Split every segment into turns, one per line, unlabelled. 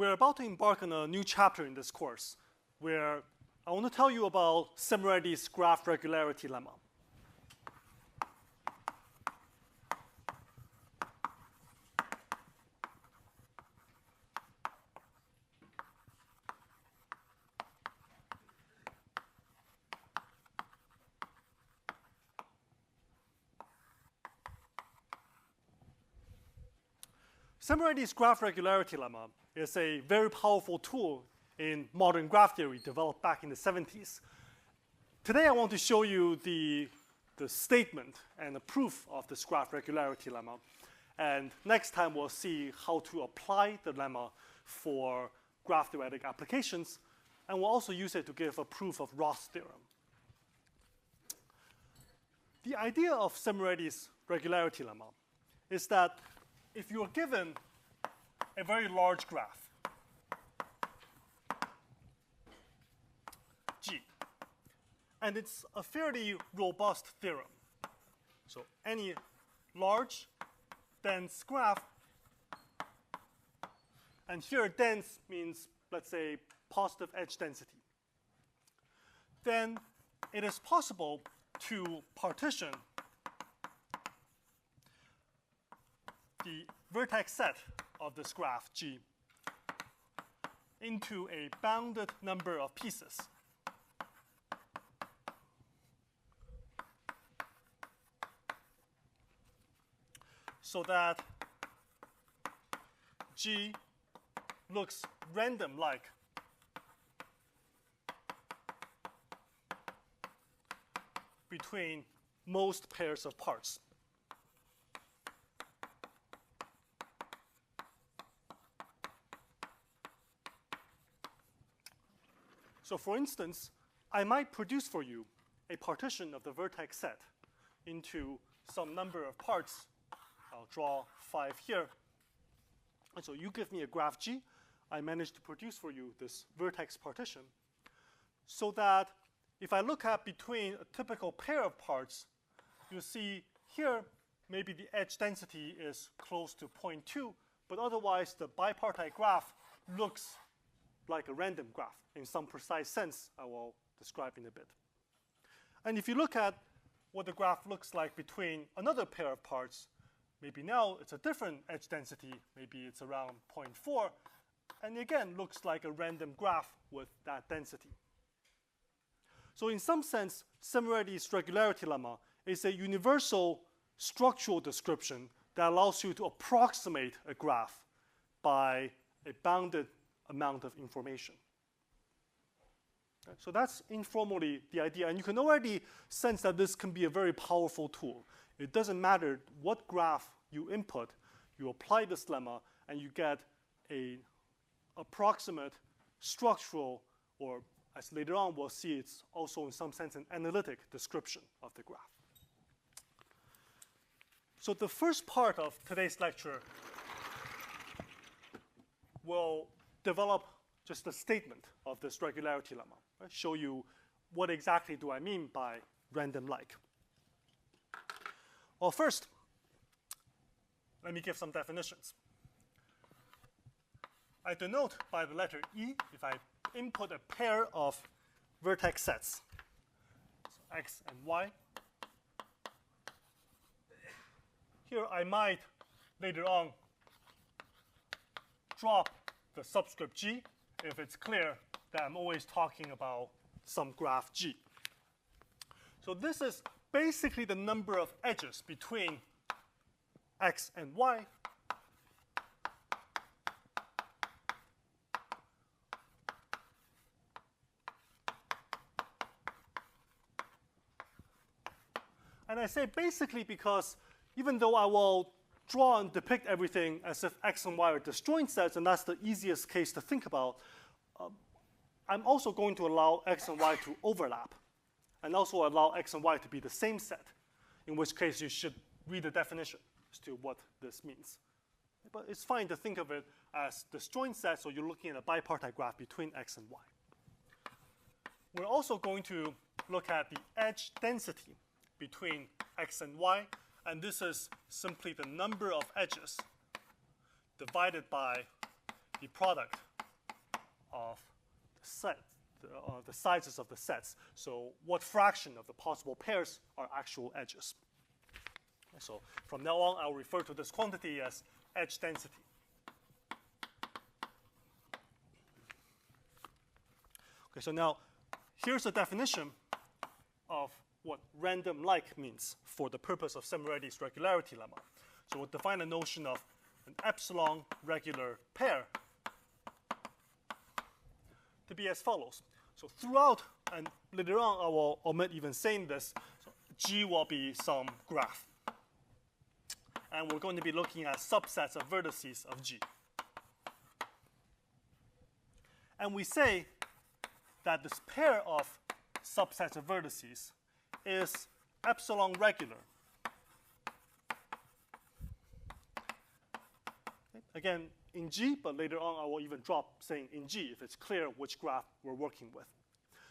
we're about to embark on a new chapter in this course where I want to tell you about Szemerédi's graph regularity lemma. Szemerédi's graph regularity lemma is a very powerful tool in modern graph theory developed back in the 70s. Today I want to show you the statement and the proof of this graph regularity lemma. And next time we'll see how to apply the lemma for graph theoretic applications. And we'll also use it to give a proof of Roth's theorem. The idea of Szemerédi's regularity lemma is that if you are given a very large graph, G, and it's a fairly robust theorem. So any large, dense graph, and here dense means, let's say, positive edge density, then it is possible to partition the vertex set of this graph, G, into a bounded number of pieces. So that G looks random-like between most pairs of parts. So for instance, I might produce for you a partition of the vertex set into some number of parts. I'll draw 5 here. And so you give me a graph G. I managed to produce for you this vertex partition so that if I look at between a typical pair of parts, you'll see here maybe the edge density is close to 0.2, but otherwise the bipartite graph looks like a random graph in some precise sense I will describe in a bit. And if you look at what the graph looks like between another pair of parts, maybe now it's a different edge density, maybe it's around 0.4, and again looks like a random graph with that density. So in some sense, Szemerédi's regularity lemma is a universal structural description that allows you to approximate a graph by a bounded amount of information. So that's informally the idea, and you can already sense that this can be a very powerful tool. It doesn't matter what graph you input, you apply this lemma, and you get an approximate structural, or as later on we'll see, it's also in some sense an analytic description of the graph. So the first part of today's lecture will develop just a statement of this regularity lemma, right? Show you what exactly do I mean by random-like. Well, first, let me give some definitions. I denote by the letter E if I input a pair of vertex sets, so X and Y. Here I might later on drop the subscript G if it's clear that I'm always talking about some graph G. So this is basically the number of edges between X and Y. And I say basically because even though I will draw and depict everything as if X and Y are disjoint sets, and that's the easiest case to think about, I'm also going to allow X and Y to overlap, and also allow X and Y to be the same set, in which case you should read the definition as to what this means. But it's fine to think of it as disjoint sets, so you're looking at a bipartite graph between X and Y. We're also going to look at the edge density between X and Y, and this is simply the number of edges divided by the product of the set, the sizes of the sets. So what fraction of the possible pairs are actual edges? So from now on, I'll refer to this quantity as edge density. Okay, so now here's a definition of what random-like means for the purpose of Szemerédi's regularity lemma. So we'll define a notion of an epsilon regular pair to be as follows. So throughout, and later on I will omit even saying this, so G will be some graph. And we're going to be looking at subsets of vertices of G. And we say that this pair of subsets of vertices is epsilon regular. Okay. Again, in G, but later on I will even drop saying in G if it's clear which graph we're working with.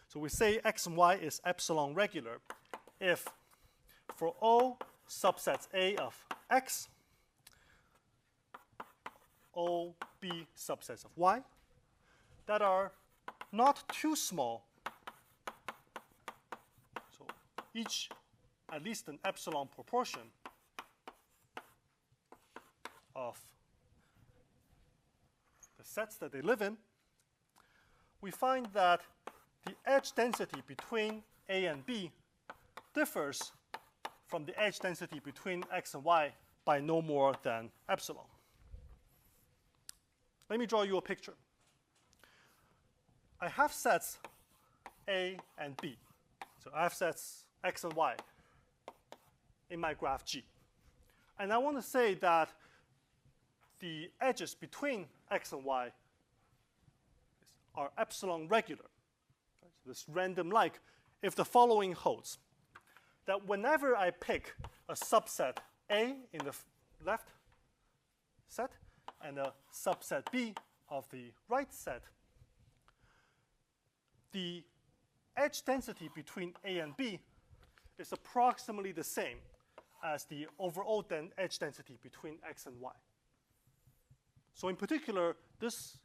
So we say x and y is epsilon regular if for all subsets A of x, all B subsets of y that are not too small, so each at least an epsilon proportion of the sets that they live in, we find that the edge density between A and B differs from the edge density between x and y by no more than epsilon. Let me draw you a picture. I have sets A and B. So I have sets x and y in my graph G. And I want to say that the edges between x and y are epsilon regular. So this random-like if the following holds. That whenever I pick a subset A in the left set and a subset B of the right set, the edge density between A and B is approximately the same as the overall edge density between x and y. So in particular, this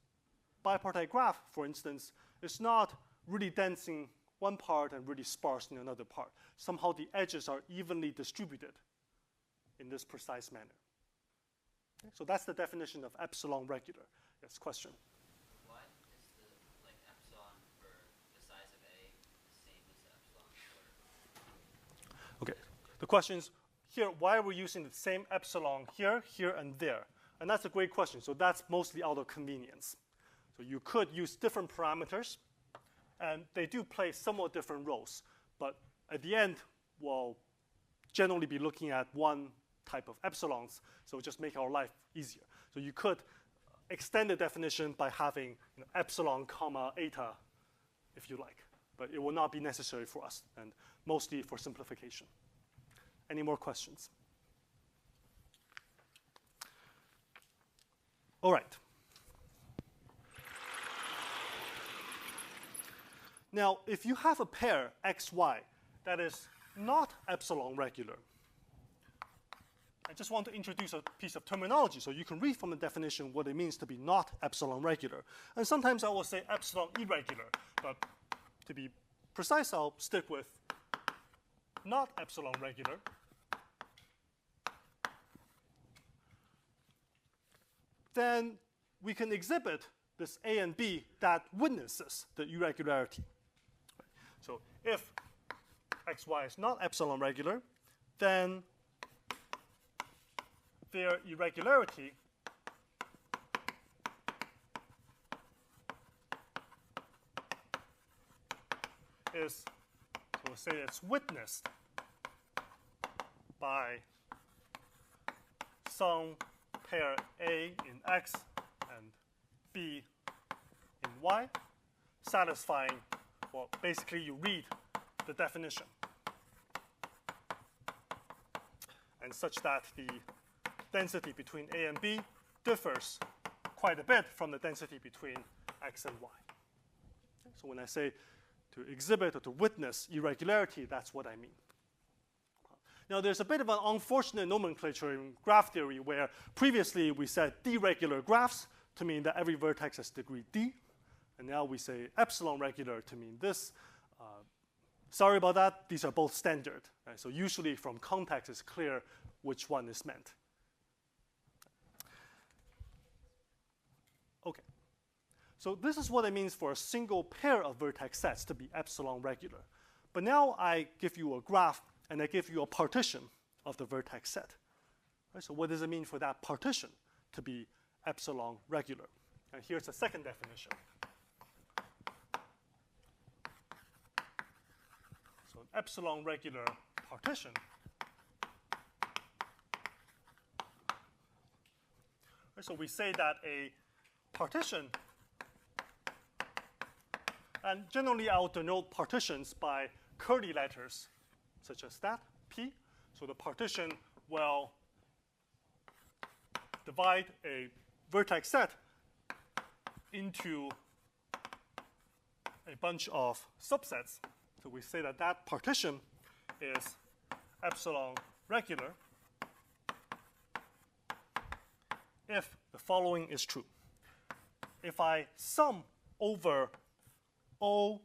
bipartite graph, for instance, is not really dense in one part and really sparse in another part. Somehow the edges are evenly distributed in this precise manner. Okay, so that's the definition of epsilon regular. Yes, question?
What is the epsilon for the size of A the same as the epsilon for?
Okay, the question is here, why are we using the same epsilon here, here, and there? And that's a great question. So that's mostly out of convenience. So you could use different parameters, and they do play somewhat different roles. But at the end, we'll generally be looking at one type of epsilons, so just make our life easier. So you could extend the definition by having epsilon comma eta, if you like. But it will not be necessary for us, and mostly for simplification. Any more questions? All right. Now, if you have a pair xy that is not epsilon regular, I just want to introduce a piece of terminology so you can read from the definition what it means to be not epsilon regular. And sometimes I will say epsilon irregular, but to be precise, I'll stick with not epsilon regular. Then we can exhibit this A and B that witnesses the irregularity. So if xy is not epsilon regular, then their irregularity is, so we'll say it's witnessed by some pair A in x and B in y, satisfying, well, basically you read the definition. And such that the density between A and B differs quite a bit from the density between x and y. Okay, so when I say to exhibit or to witness irregularity, that's what I mean. Now, there's a bit of an unfortunate nomenclature in graph theory where previously we said d-regular graphs to mean that every vertex has degree d. And now we say epsilon regular to mean this. Sorry about that. These are both standard. Right? So usually from context, it's clear which one is meant. OK. So this is what it means for a single pair of vertex sets to be epsilon regular. But now I give you a graph, and I give you a partition of the vertex set. Right? So what does it mean for that partition to be epsilon regular? And here's the second definition. So an epsilon regular partition right, so we say that a partition, and generally I'll denote partitions by curly letters such as that, P. So the partition will divide a vertex set into a bunch of subsets. So we say that that partition is epsilon regular if the following is true. If I sum over O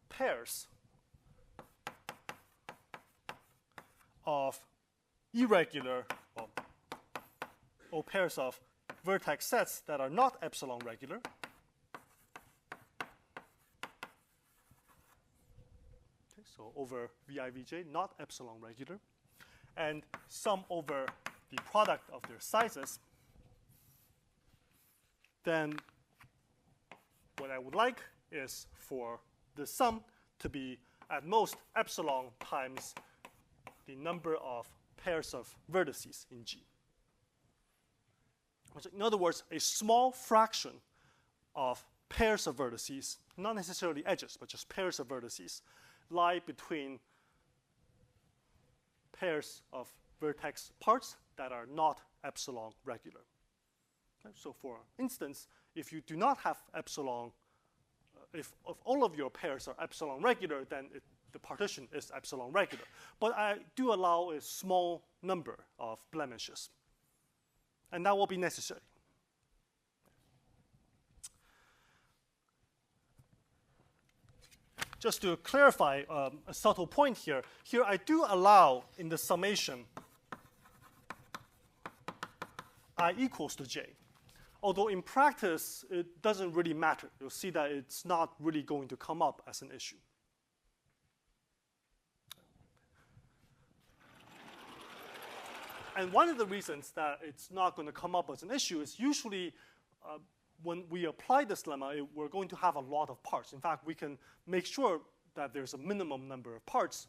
pairs of irregular, well, O pairs of vertex sets that are not epsilon regular, okay, so over Vi, Vj, not epsilon regular, and sum over the product of their sizes, then what I would like is for the sum to be at most epsilon times the number of pairs of vertices in G. In other words, a small fraction of pairs of vertices, not necessarily edges, but just pairs of vertices, lie between pairs of vertex parts that are not epsilon regular. Okay? So for instance, if you do not have epsilon, if all of your pairs are epsilon regular, then the partition is epsilon regular. But I do allow a small number of blemishes. And that will be necessary. Just to clarify a subtle point here, I do allow in the summation I equals to j. Although in practice, it doesn't really matter. You'll see that it's not really going to come up as an issue. And one of the reasons that it's not going to come up as an issue is usually when we apply this lemma, we're going to have a lot of parts. In fact, we can make sure that there's a minimum number of parts.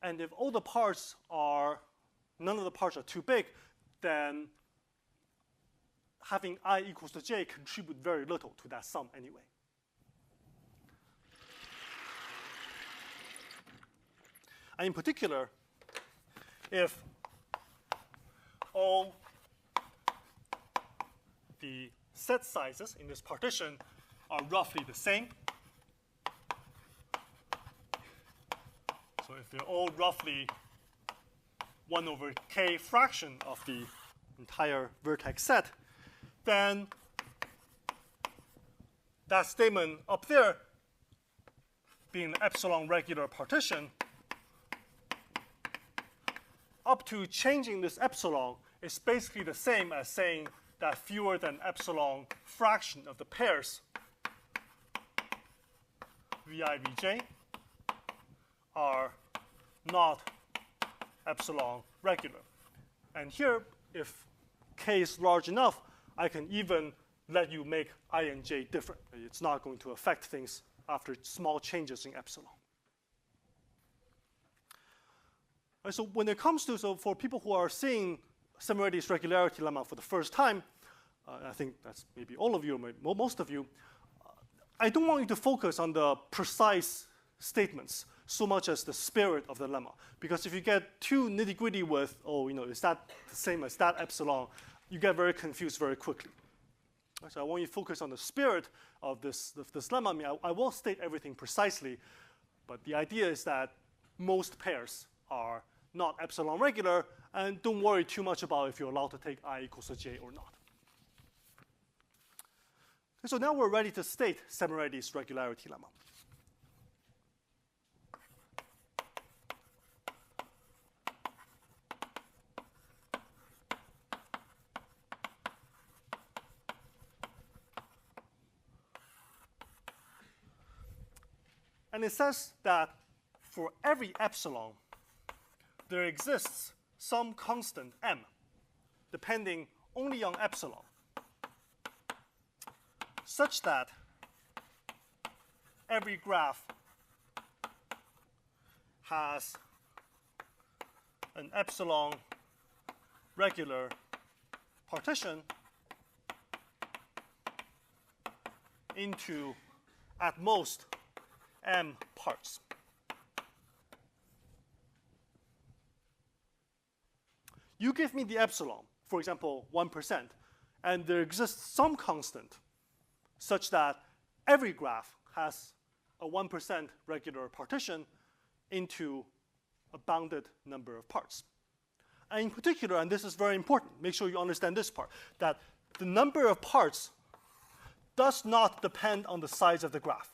And if all the parts are, none of the parts are too big, then having I equals to j contribute very little to that sum anyway. And in particular, if all the set sizes in this partition are roughly the same, so if they're all roughly 1 over k fraction of the entire vertex set, then that statement up there, being an epsilon regular partition, up to changing this epsilon is basically the same as saying that fewer than epsilon fraction of the pairs Vi, Vj are not epsilon regular. And here, if k is large enough, I can even let you make I and j different. It's not going to affect things after small changes in epsilon. And so when it comes to, so for people who are seeing Szemerédi's regularity lemma for the first time, I think that's maybe all of you, or most of you, I don't want you to focus on the precise statements so much as the spirit of the lemma. Because if you get too nitty-gritty with, oh, is that the same as that epsilon, you get very confused very quickly. So I want you to focus on the spirit of this lemma. I mean, I will state everything precisely, but the idea is that most pairs are not epsilon regular, and don't worry too much about if you're allowed to take I equals to j or not. So now we're ready to state Szemerédi's regularity lemma. And it says that for every epsilon, there exists some constant m, depending only on epsilon, such that every graph has an epsilon regular partition into, at most, m parts. You give me the epsilon, for example, 1%, and there exists some constant such that every graph has a 1% regular partition into a bounded number of parts. And in particular, and this is very important, make sure you understand this part, that the number of parts does not depend on the size of the graph.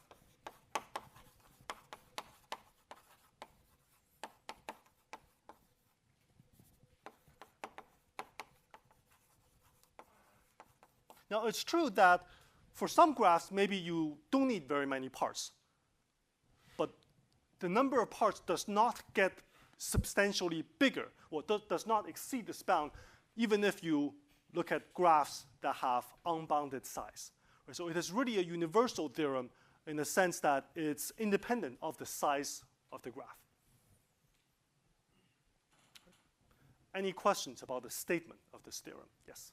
Now, it's true that for some graphs, maybe you don't need very many parts. But the number of parts does not get substantially bigger, or does not exceed this bound, even if you look at graphs that have unbounded size. So it is really a universal theorem in the sense that it's independent of the size of the graph. Any questions about the statement of this theorem? Yes?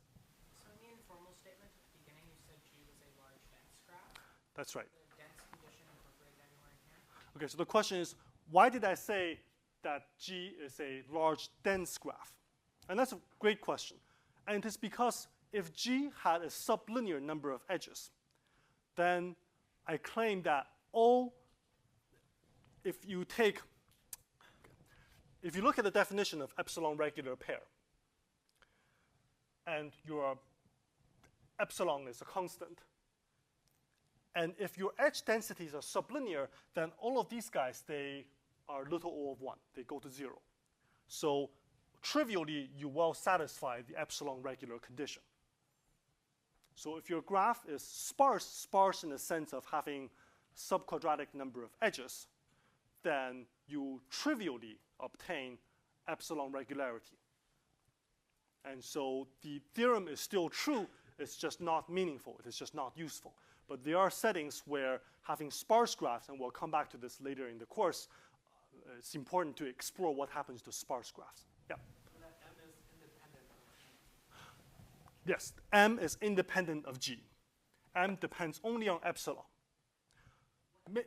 That's right.
The dense condition incorporated anywhere in here?
Okay, so the question is, why did I say that G is a large, dense graph? And that's a great question. And it is because if G had a sublinear number of edges, then I claim that if you look at the definition of epsilon regular pair, and your epsilon is a constant, and if your edge densities are sublinear, then all of these guys, they are little o of 1. They go to 0. So trivially, you will satisfy the epsilon regular condition. So if your graph is sparse in the sense of having subquadratic number of edges, then you trivially obtain epsilon regularity. And so the theorem is still true. It's just not meaningful. It is just not useful. But there are settings where having sparse graphs, and we'll come back to this later in the course, it's important to explore what happens to sparse graphs. Yeah?
And that M is independent of G.
Yes, M is independent of G. M depends only on epsilon.
M is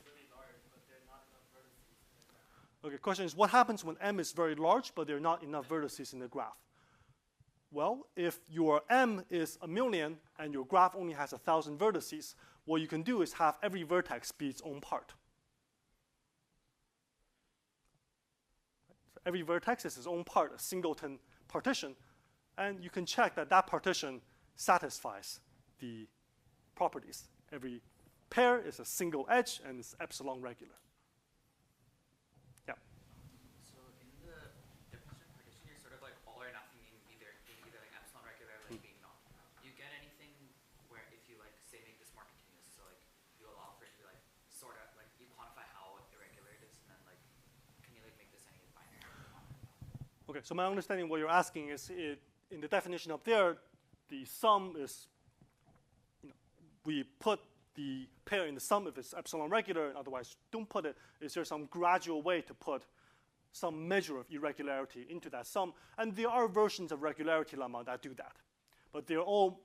really large, but there are not enough vertices in the graph.
Okay, question is, what happens when M is very large, but there are not enough vertices in the graph? Well, if your M is 1,000,000 and your graph only has 1,000 vertices, what you can do is have every vertex be its own part. So every vertex is its own part, a singleton partition, and you can check that that partition satisfies the properties. Every pair is a single edge and it's epsilon regular.
So in the definition of partition, you're sort of like all or nothing in either like epsilon regular, like being not. Do you get anything where if you like say make this more continuous, so like you allow for it to be like sort of like you quantify how irregular it is, and then like can you like make this any binary?
Okay, so my understanding what you're asking is in the definition up there, the sum is, we put the pair in the sum if it's epsilon regular, and otherwise don't put it. Is there some gradual way to put some measure of irregularity into that sum? And there are versions of regularity lemma that do that. But they're all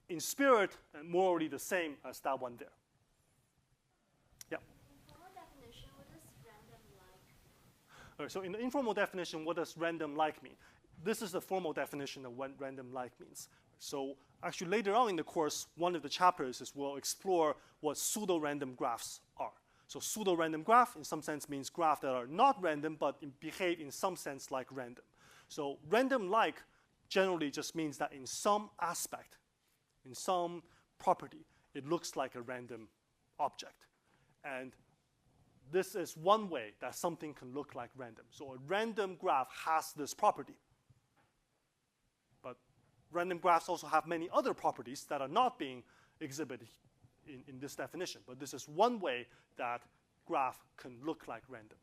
in spirit and morally the same as that one there. Yeah?
In formal definition, what does random like?
All right, so in the informal definition, what does random like mean? This is the formal definition of what random like means. So actually later on in the course, one of the chapters is we'll explore what pseudo-random graphs are. So pseudo-random graph in some sense means graphs that are not random but behave in some sense like random. So random like generally just means that in some aspect In some property, it looks like a random object. And this is one way that something can look like random. So a random graph has this property. But random graphs also have many other properties that are not being exhibited in this definition. But this is one way that graph can look like random.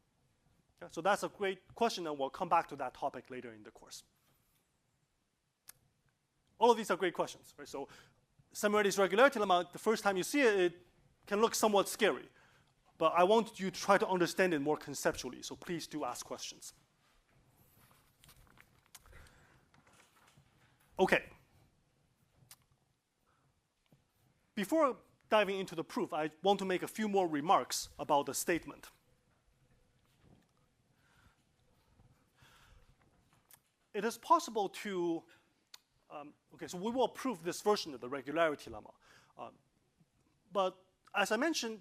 Okay, so that's a great question, and we'll come back to that topic later in the course. All of these are great questions, right? So Szemerédi's regularity lemma, the first time you see it, it can look somewhat scary. But I want you to try to understand it more conceptually, so please do ask questions. Okay. Before diving into the proof, I want to make a few more remarks about the statement. It is possible to, okay, so we will prove this version of the regularity lemma. But as I mentioned,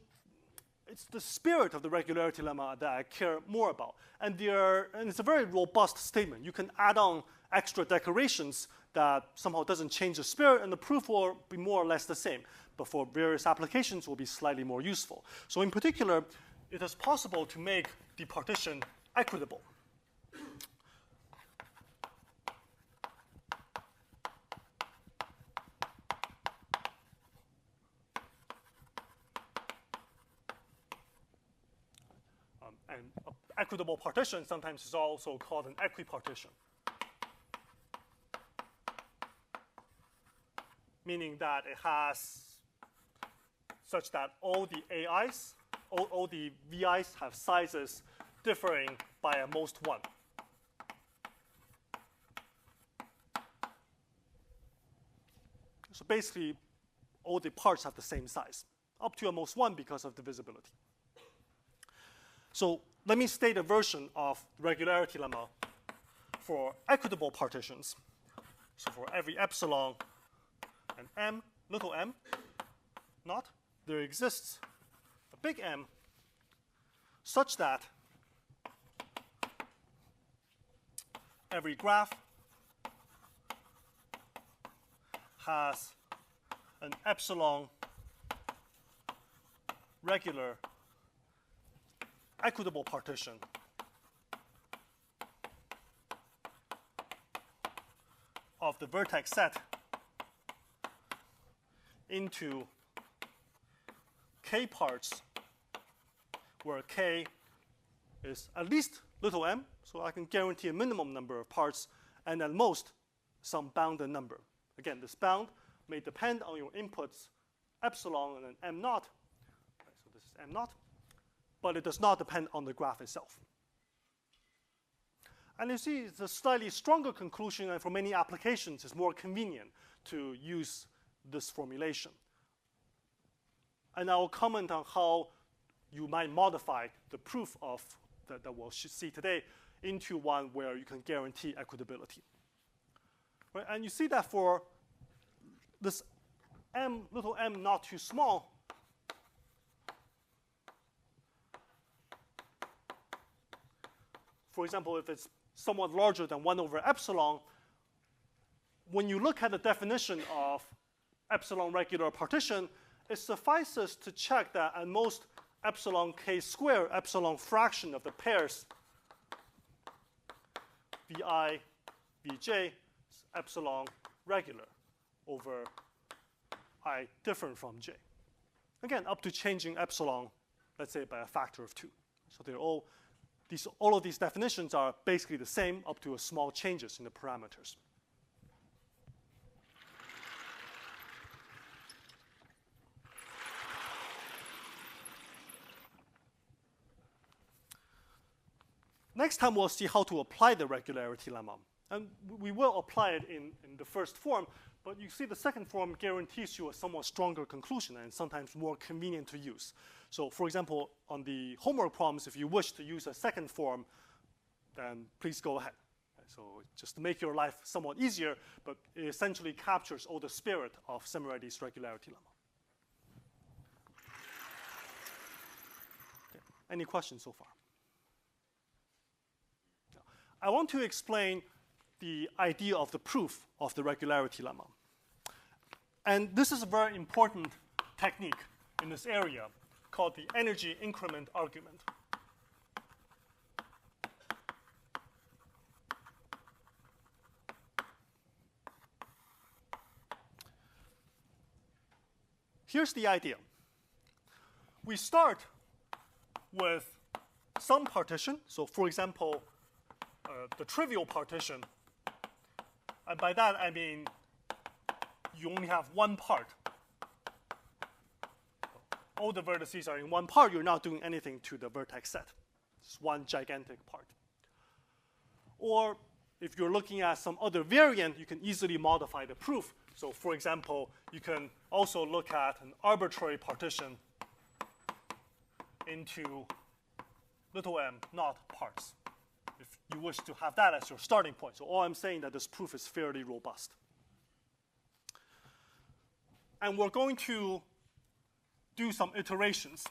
it's the spirit of the regularity lemma that I care more about. And it's a very robust statement. You can add on extra decorations that somehow doesn't change the spirit, and the proof will be more or less the same. But for various applications, will be slightly more useful. So in particular, it is possible to make the partition equitable. And an equitable partition sometimes is also called an equipartition, meaning that it has such that all the AIs, all the VIs have sizes differing by at most 1. So basically, all the parts have the same size, up to at most 1 because of divisibility. So let me state a version of regularity lemma for equitable partitions. So for every epsilon and m, little m, naught, there exists a big M such that every graph has an epsilon regular equitable partition of the vertex set into k parts where k is at least little m, so I can guarantee a minimum number of parts, and at most some bounded number. Again, this bound may depend on your inputs epsilon and then m naught. Right, so this is m naught, but it does not depend on the graph itself. And you see, it's a slightly stronger conclusion, and for many applications, it's more convenient to use this formulation. And I will comment on how you might modify the proof of that we'll see today into one where you can guarantee equitability. Right? And you see that for this m, little m not too small, for example, if it's somewhat larger than 1 over epsilon, when you look at the definition of epsilon regular partition, it suffices to check that at most epsilon k squared, epsilon fraction of the pairs vi, vj, is epsilon regular over I different from j. Again, up to changing epsilon, let's say by a factor of 2. So they're all of these definitions are basically the same up to a small changes in the parameters. Next time we'll see how to apply the regularity lemma. And we will apply it in the first form, but you see the second form guarantees you a somewhat stronger conclusion and sometimes more convenient to use. So for example, on the homework problems, if you wish to use a second form, then please go ahead. So just to make your life somewhat easier, but it essentially captures all the spirit of Szemerédi's regularity lemma. Okay. Any questions so far? I want to explain the idea of the proof of the regularity lemma. And this is a very important technique in this area called the energy increment argument. Here's the idea. We start with some partition. So for example, the trivial partition. And by that, I mean you only have one part. All the vertices are in one part. You're not doing anything to the vertex set. It's one gigantic part. Or if you're looking at some other variant, you can easily modify the proof. So for example, you can also look at an arbitrary partition into little m not parts, if you wish to have that as your starting point. So all I'm saying that this proof is fairly robust. And we're going to do some iterations.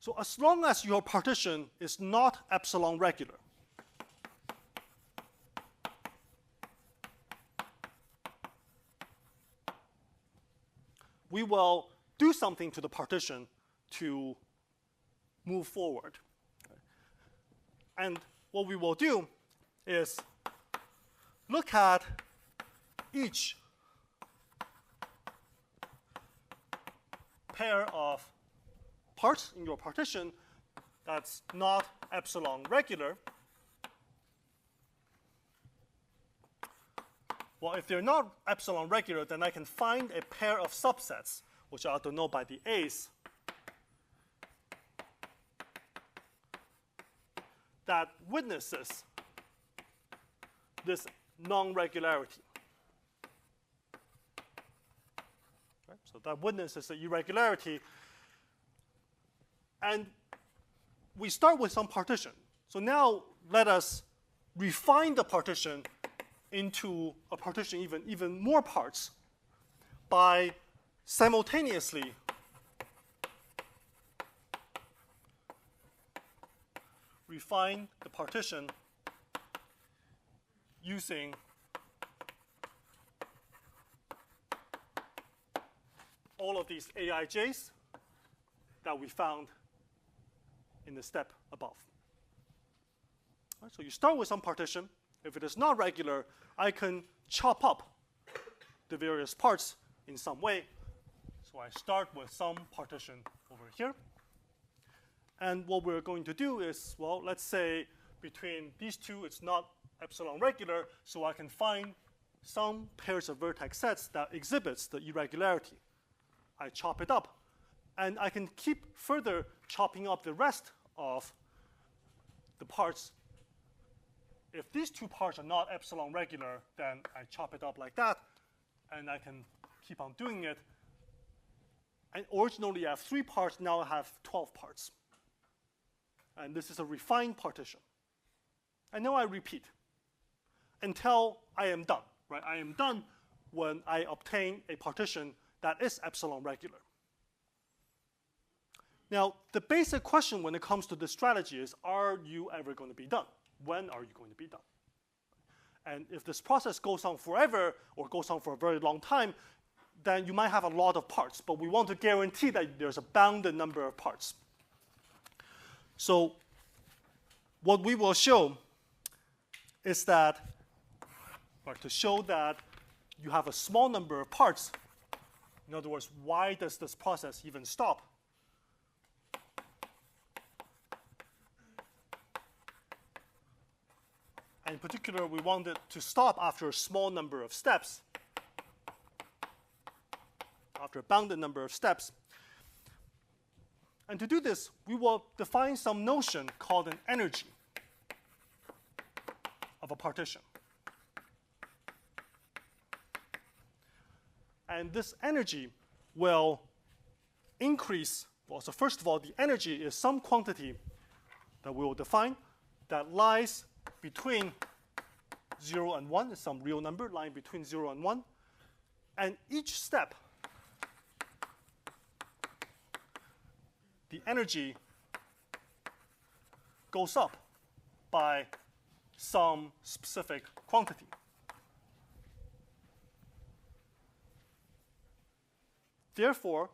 So as long as your partition is not epsilon regular, we will do something to the partition to move forward. And what we will do is look at each pair of parts in your partition that's not epsilon regular. Well, if they're not epsilon regular, then I can find a pair of subsets, which I denote by the A's, that witnesses this non-regularity. Right? So that witnesses the irregularity. And we start with some partition. So now let us refine the partition into a partition even more parts by simultaneously refine the partition using all of these aij's that we found in the step above. Right, so you start with some partition. If it is not regular, I can chop up the various parts in some way. So I start with some partition over here. And what we're going to do is, well, let's say between these two, it's not epsilon regular, so I can find some pairs of vertex sets that exhibits the irregularity. I chop it up. And I can keep further chopping up the rest of the parts. If these two parts are not epsilon regular, then I chop it up like that, and I can keep on doing it. And originally I have 3 parts, now I have 12 parts. And this is a refined partition. And now I repeat until I am done. Right? I am done when I obtain a partition that is epsilon regular. Now, the basic question when it comes to this strategy is, are you ever going to be done? When are you going to be done? And if this process goes on forever or goes on for a very long time, then you might have a lot of parts. But we want to guarantee that there's a bounded number of parts. So what we will show is that, or to show that you have a small number of parts, in other words, why does this process even stop? And in particular, we want it to stop after a small number of steps, after a bounded number of steps. And to do this, we will define some notion called an energy of a partition. And this energy will increase. Well, so first of all, the energy is some quantity that we will define that lies between 0 and 1, is some real number lying between 0 and 1. And each step, the energy goes up by some specific quantity. Therefore,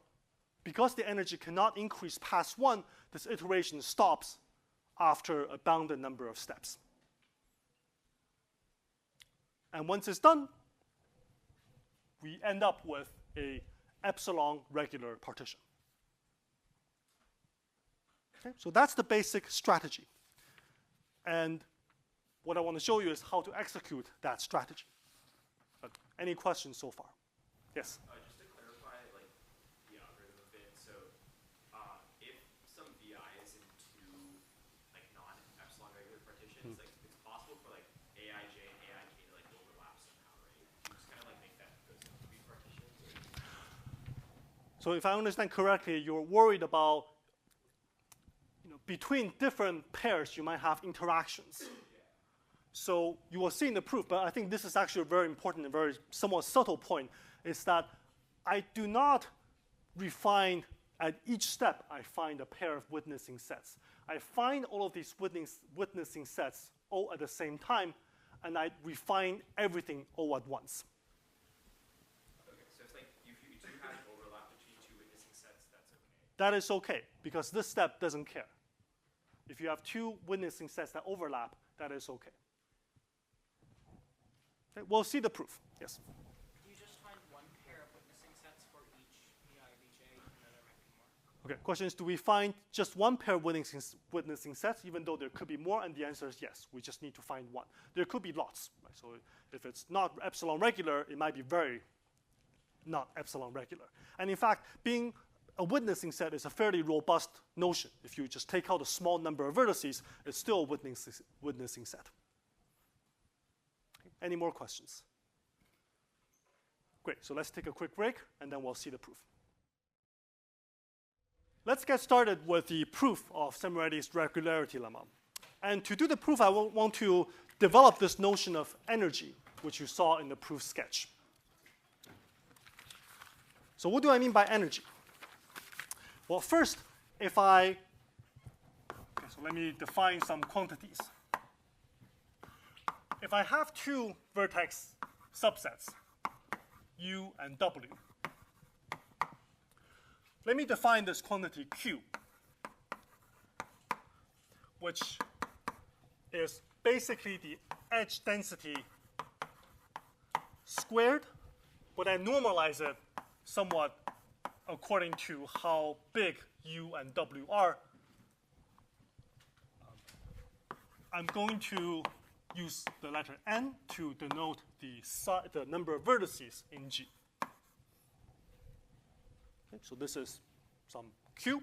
because the energy cannot increase past 1, this iteration stops after a bounded number of steps. And once it's done, we end up with a epsilon regular partition. Okay, so that's the basic strategy. And what I want to show you is how to execute that strategy. But any questions so far? Yes?
Just to clarify, like, the algorithm a bit, so if some VI is in two, like, non-epsilon regular partitions, like, it's possible for, like, AIJ and AIK to, like, overlap somehow, right? You just kind of, like, make that those three partitions?
So if I understand correctly, you're worried about, between different pairs, you might have interactions. So you will see in the proof, but I think this is actually a very important and very somewhat subtle point, is that I do not refine at each step, I find a pair of witnessing sets. I find all of these witnessing sets all at the same time, and I refine everything all at once.
Okay, so it's like if you do have overlap between two witnessing sets, that's okay?
That is okay, because this step doesn't care. If you have two witnessing sets that overlap, that is okay. Okay, we'll see the proof. Yes?
Do you just find one pair of witnessing sets for each VI, VJ, and then there might be more?
Okay, question is, do we find just one pair of witnessing sets, even though there could be more? And the answer is yes. We just need to find one. There could be lots. Right? So if it's not epsilon regular, it might be very not epsilon regular. And in fact, being a witnessing set is a fairly robust notion. If you just take out a small number of vertices, it's still a witnessing set. Okay. Any more questions? Great, so let's take a quick break, and then we'll see the proof. Let's get started with the proof of Szemerédi's regularity lemma. And to do the proof, I want to develop this notion of energy, which you saw in the proof sketch. So what do I mean by energy? Well, first, so let me define some quantities. If I have two vertex subsets, U and W, let me define this quantity Q, which is basically the edge density squared, but I normalize it somewhat according to how big U and W are. I'm going to use the letter N to denote the number of vertices in G. Okay, so this is some Q.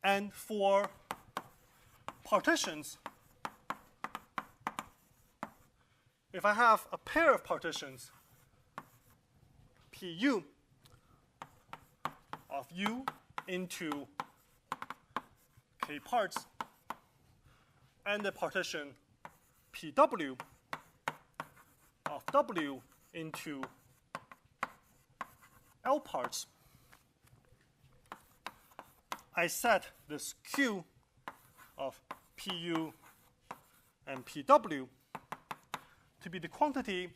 And for partitions, if I have a pair of partitions, PU of U into K parts, and the partition PW of W into L parts, I set this Q of PU and PW to be the quantity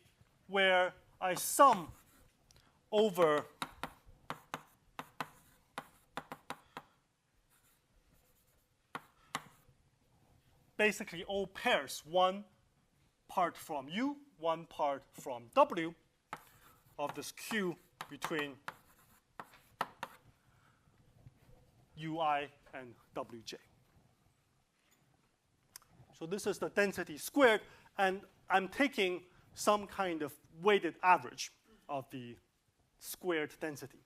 where I sum over basically all pairs, one part from U, one part from W, of this Q between Ui and Wj. So this is the density squared, and I'm taking some kind of weighted average of the squared density.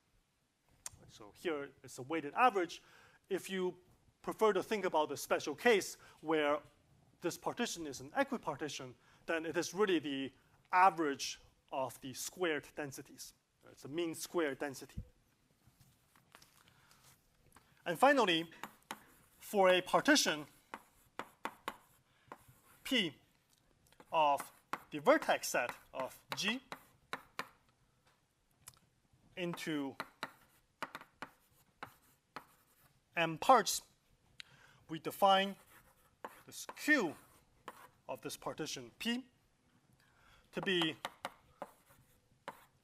So here it's a weighted average. If you prefer to think about the special case where this partition is an equipartition, then it is really the average of the squared densities. It's a mean squared density. And finally, for a partition P of the vertex set of G into M parts, we define this Q of this partition P to be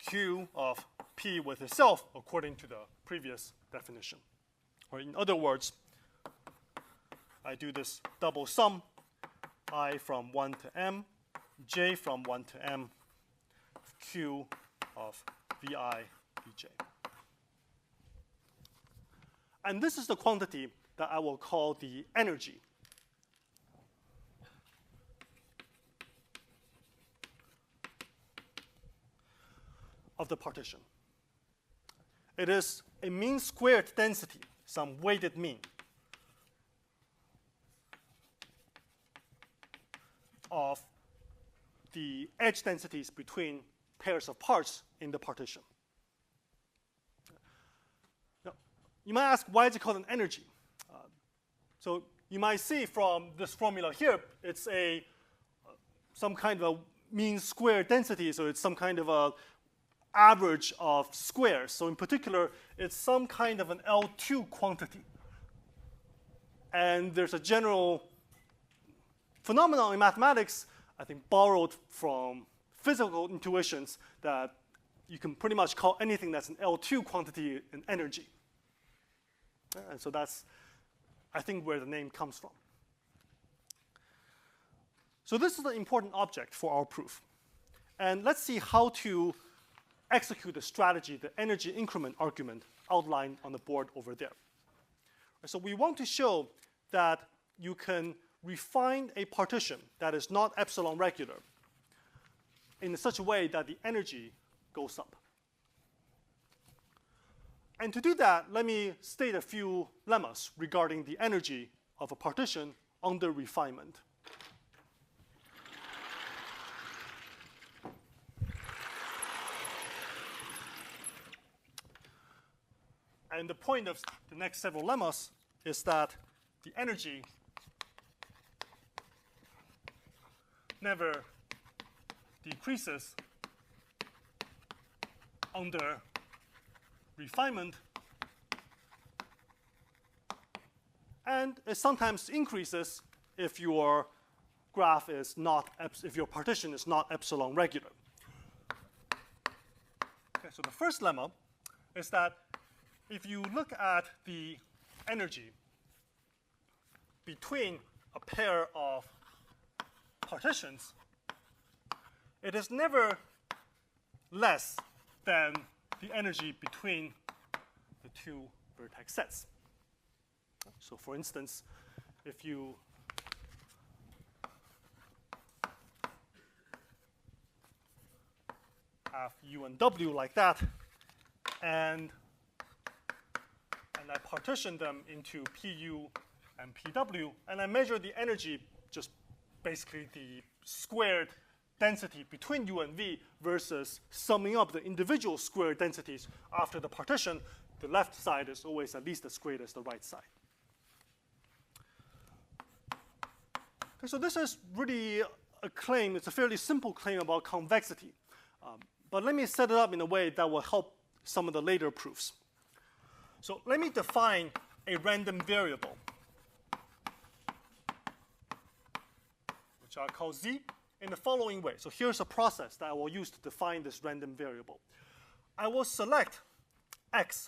Q of P with itself according to the previous definition. Or in other words, I do this double sum, I from 1 to m, j from 1 to m, q of vi dj. And this is the quantity that I will call the energy. Of the partition. It is a mean squared density, some weighted mean, of the edge densities between pairs of parts in the partition. Now, you might ask, why is it called an energy? So you might see from this formula here, it's some kind of a mean squared density, so it's some kind of a average of squares. So in particular, it's some kind of an L2 quantity. And there's a general phenomenon in mathematics, I think borrowed from physical intuitions, that you can pretty much call anything that's an L2 quantity an energy. And so that's, I think, where the name comes from. So this is the important object for our proof. And let's see how to execute the strategy, the energy increment argument outlined on the board over there. So we want to show that you can refine a partition that is not epsilon regular in such a way that the energy goes up. And to do that, let me state a few lemmas regarding the energy of a partition under refinement. And the point of the next several lemmas is that the energy never decreases under refinement, and it sometimes increases if your graph is not, if your partition is not epsilon regular. Okay, so the first lemma is that if you look at the energy between a pair of partitions, it is never less than the energy between the two vertex sets. So for instance, if you have U and W like that, and I partition them into PU and PW, and I measure the energy, just basically the squared density between U and V versus summing up the individual squared densities after the partition, the left side is always at least as great as the right side. Okay, so this is really a claim, it's a fairly simple claim about convexity. But let me set it up in a way that will help some of the later proofs. So let me define a random variable, which I'll call Z, in the following way. So here's a process that I will use to define this random variable. I will select x,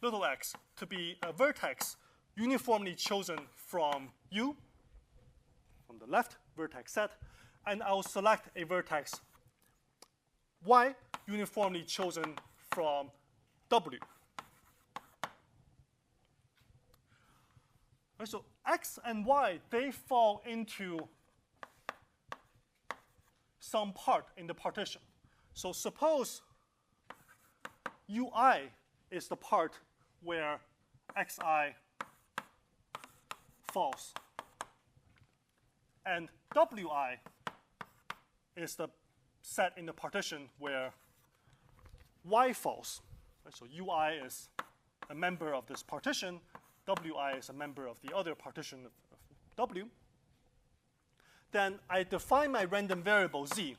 little x, to be a vertex uniformly chosen from U, from the left vertex set, and I will select a vertex y uniformly chosen from W. Right, so x and y, they fall into some part in the partition. So suppose ui is the part where xi falls, and wi is the set in the partition where y falls. Right, so ui is a member of this partition, wi is a member of the other partition of w. Then I define my random variable z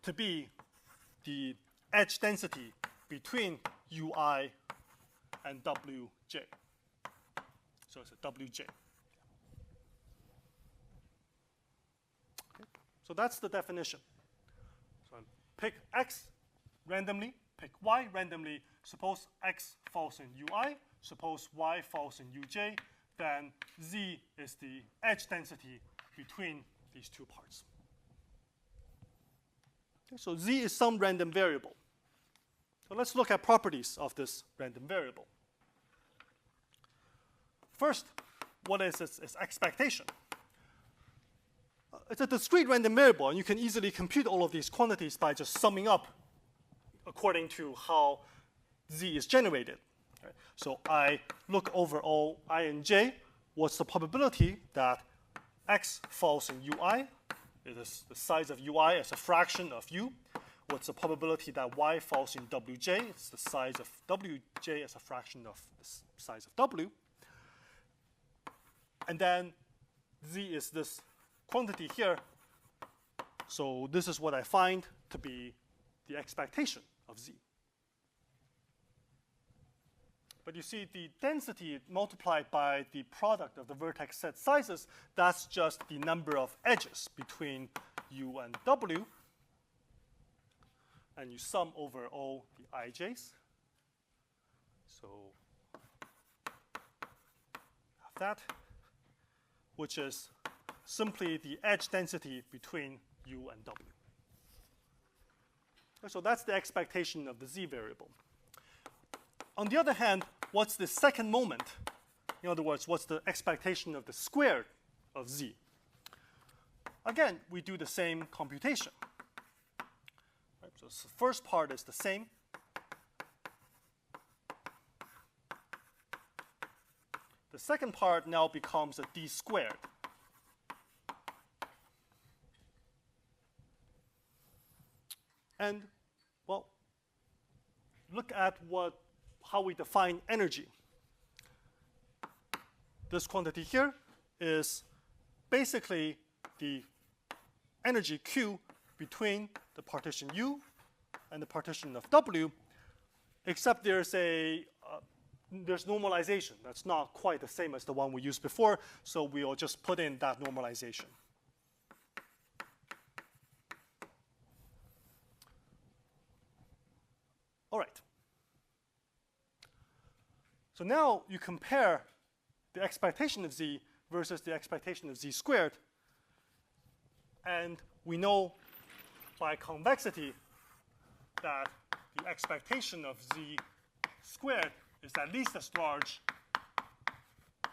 to be the edge density between ui and wj. So it's a wj. Okay. So that's the definition. So I pick x randomly pick y randomly. Suppose x falls in ui, suppose y falls in uj, then z is the edge density between these two parts. Okay, so z is some random variable. So let's look at properties of this random variable. First, what is its expectation? It's a discrete random variable, and you can easily compute all of these quantities by just summing up according to how z is generated. Right? So I look over all I and j. What's the probability that x falls in ui? It is the size of ui as a fraction of u. What's the probability that y falls in wj? It's the size of wj as a fraction of the size of w. And then z is this quantity here. So this is what I find to be the expectation of z. But you see, the density multiplied by the product of the vertex set sizes, that's just the number of edges between u and w. And you sum over all the ij's. So have that, which is simply the edge density between u and w. So that's the expectation of the z variable. On the other hand, what's the second moment? In other words, what's the expectation of the squared of z? Again, we do the same computation. Right, so the first part is the same. The second part now becomes a d squared. And, well, look at how we define energy. This quantity here is basically the energy Q between the partition U and the partition of W, except there's normalization. That's not quite the same as the one we used before, so we'll just put in that normalization. All right. So now you compare the expectation of z versus the expectation of z squared. And we know by convexity that the expectation of z squared is at least as large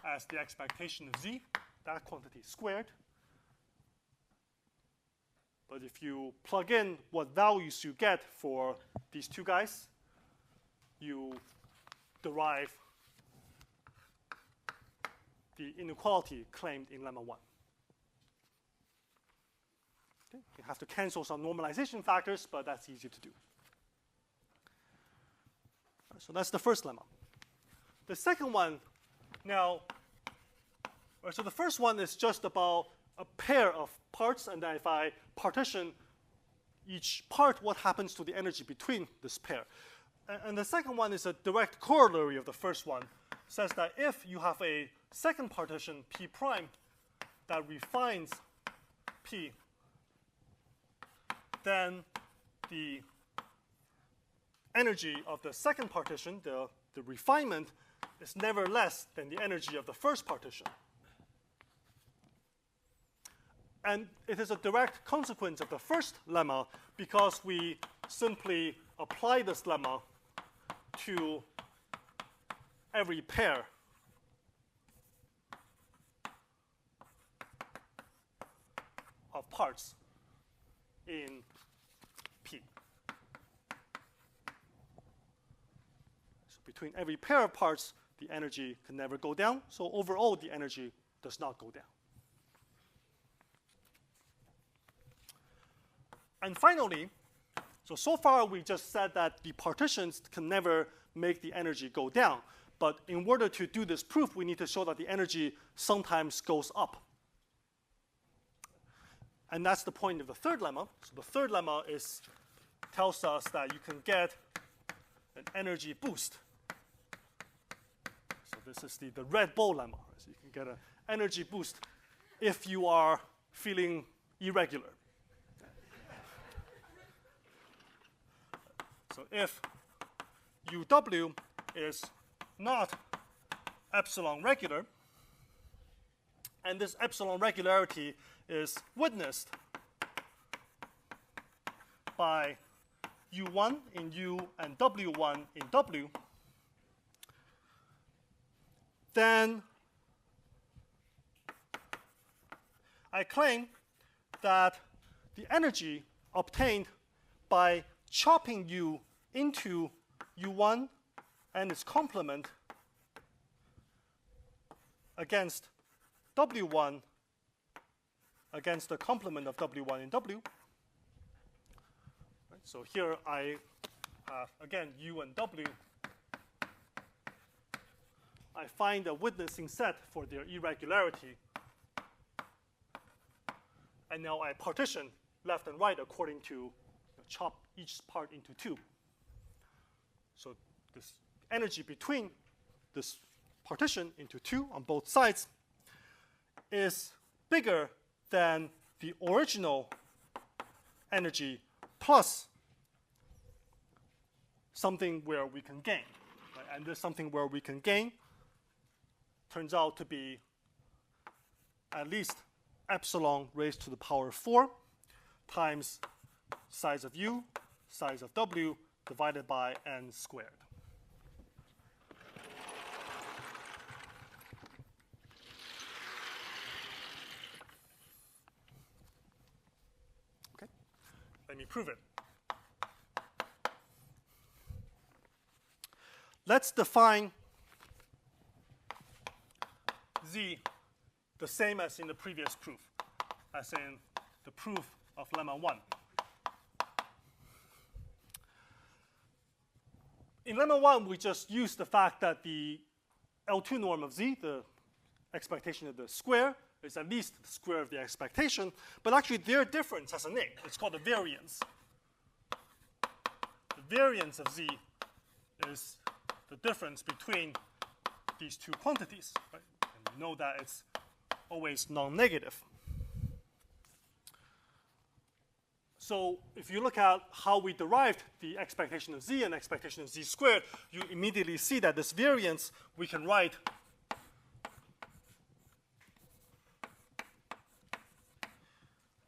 as the expectation of z, that quantity squared. But if you plug in what values you get for these two guys, you derive the inequality claimed in lemma 1. Okay. You have to cancel some normalization factors, but that's easy to do. So that's the first lemma. The second one, now, so the first one is just about a pair of parts, and then if I partition each part, what happens to the energy between this pair? And the second one is a direct corollary of the first one. It says that if you have a second partition, P prime, that refines P, then the energy of the second partition, the refinement, is never less than the energy of the first partition. And it is a direct consequence of the first lemma because we simply apply this lemma to every pair of parts in P. So between every pair of parts, the energy can never go down. So overall, the energy does not go down. And finally, so far we just said that the partitions can never make the energy go down. But in order to do this proof, we need to show that the energy sometimes goes up. And that's the point of the third lemma. So the third lemma tells us that you can get an energy boost. So this is the Red Bull lemma. So you can get an energy boost if you are feeling irregular. So if UW is not epsilon regular, and this epsilon regularity is witnessed by U1 in U and W1 in W, then I claim that the energy obtained by chopping U into U1 and its complement against W1 against the complement of W1 in W. Right, so here I have, again, U and W. I find a witnessing set for their irregularity. And now I partition left and right according to chop each part into two. So this energy between this partition into two on both sides is bigger than the original energy plus something where we can gain. Right? And this something where we can gain turns out to be at least epsilon raised to the power 4 times size of U, size of W, divided by n squared. Okay, let me prove it. Let's define Z the same as in the previous proof, as in the proof of lemma 1. In lemma 1, we just used the fact that the L2 norm of Z, the expectation of the square, is at least the square of the expectation, but actually their difference has a name. It's called the variance. The variance of Z is the difference between these two quantities, right? And we know that it's always non-negative. So if you look at how we derived the expectation of Z and expectation of Z squared, you immediately see that this variance we can write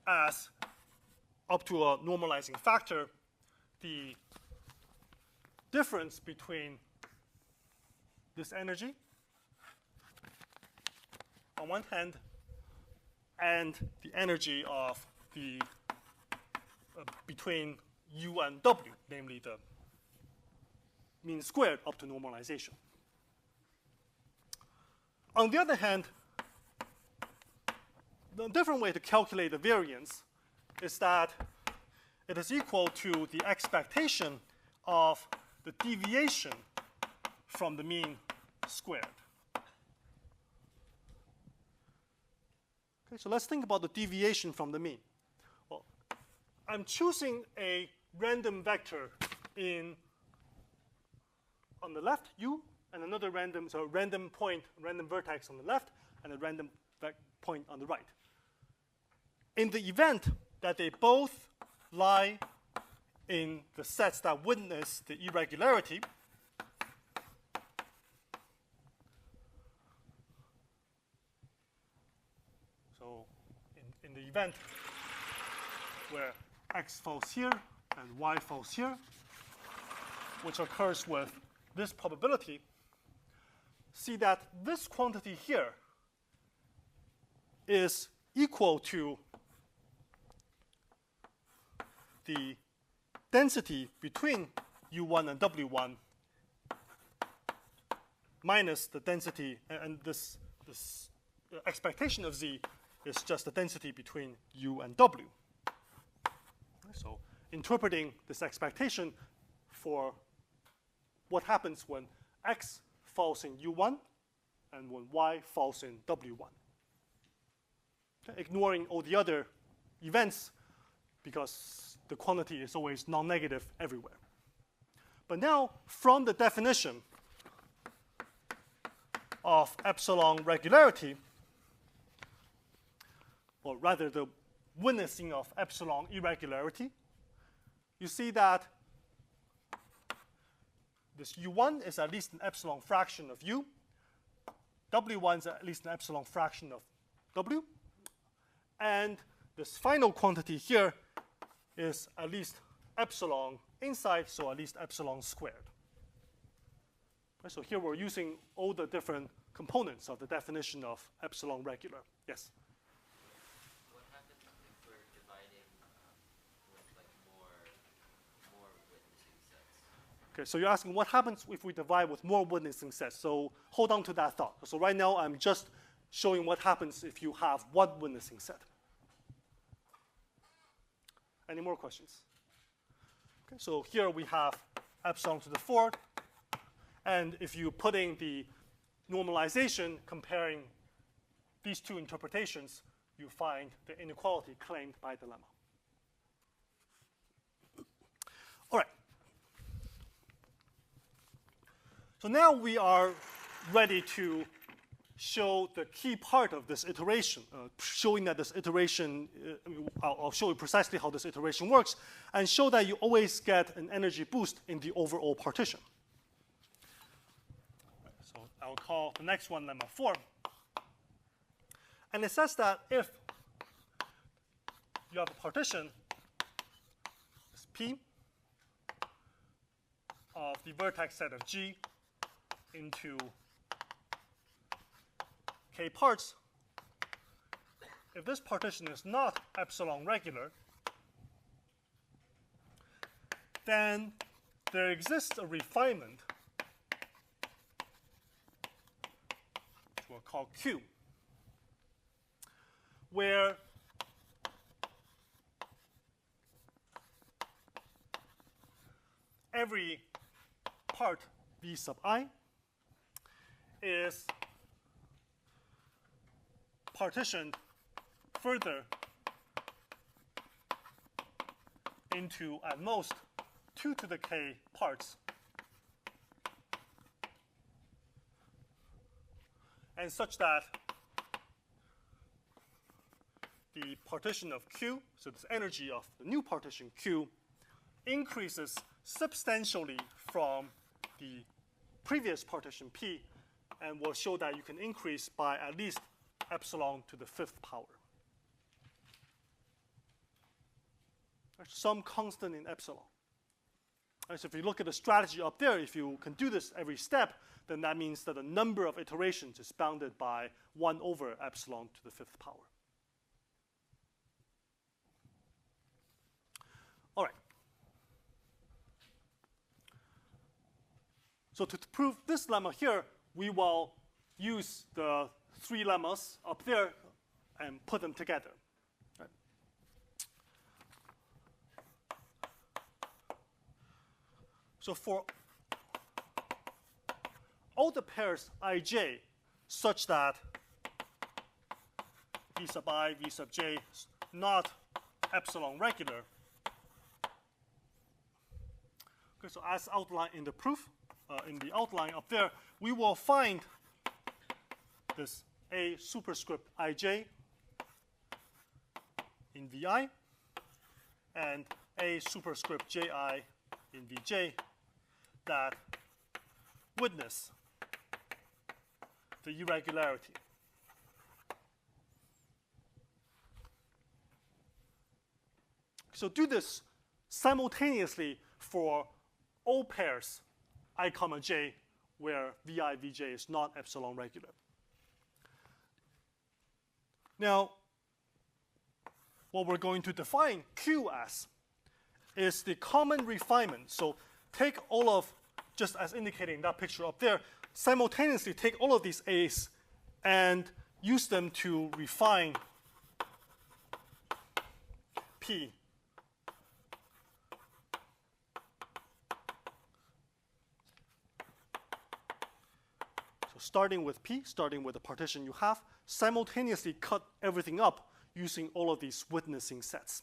as up to a normalizing factor the difference between this energy on one hand and the energy of the between U and W, namely the mean squared up to normalization. On the other hand, the different way to calculate the variance is that it is equal to the expectation of the deviation from the mean squared. Okay, so let's think about the deviation from the mean. Well, I'm choosing a random vector on the left, U, and another random point, random vertex on the left, and a random point on the right. In the event that they both lie in the sets that witness the irregularity, so in the event where x falls here and y falls here, which occurs with this probability, see that this quantity here is equal to the density between U1 and W1 minus the density, and this expectation of Z is just the density between U and W. So interpreting this expectation for what happens when X falls in U1 and when Y falls in W1. Okay, ignoring all the other events because the quantity is always non-negative everywhere. But now, from the definition of epsilon regularity, or rather the witnessing of epsilon irregularity, you see that this U1 is at least an epsilon fraction of U. W1 is at least an epsilon fraction of W. And this final quantity here is at least epsilon inside, so at least epsilon squared. Right, so here we're using all the different components of the definition of epsilon regular. Yes?
What happens if we're dividing with like more witnessing sets?
Okay, so you're asking what happens if we divide with more witnessing sets. So hold on to that thought. So right now I'm just showing what happens if you have one witnessing set. Any more questions? Okay, so here we have epsilon to the 4th. And if you put in the normalization comparing these two interpretations, you find the inequality claimed by the lemma. All right. So now we are ready to show the key part of this iteration, showing that this iteration, I'll show you precisely how this iteration works, and show that you always get an energy boost in the overall partition. So I'll call the next one lemma 4. And it says that if you have a partition, this P, of the vertex set of G into K parts, if this partition is not epsilon regular, then there exists a refinement, which we'll call Q, where every part V sub I is partitioned further into at most 2 to the k parts, and such that the partition of Q, so this energy of the new partition Q, increases substantially from the previous partition P, and will show that you can increase by at least epsilon to the 5th power. Some constant in epsilon. And so if you look at the strategy up there, if you can do this every step, then that means that the number of iterations is bounded by 1 over epsilon to the 5th power. All right. So to prove this lemma here, we will use the 3 lemmas up there and put them together. Right. So for all the pairs ij such that v sub I, v sub j is not epsilon regular. Okay, so as outlined in the proof, in the outline up there, we will find this A superscript ij in Vi and A superscript ji in Vj that witness the irregularity. So do this simultaneously for all pairs I comma j where Vi, Vj is not epsilon regular. Now, what we're going to define Q as is the common refinement. So take all of, just as indicating that picture up there, simultaneously take all of these A's and use them to refine P. So starting with P, starting with the partition you have, simultaneously cut everything up using all of these witnessing sets.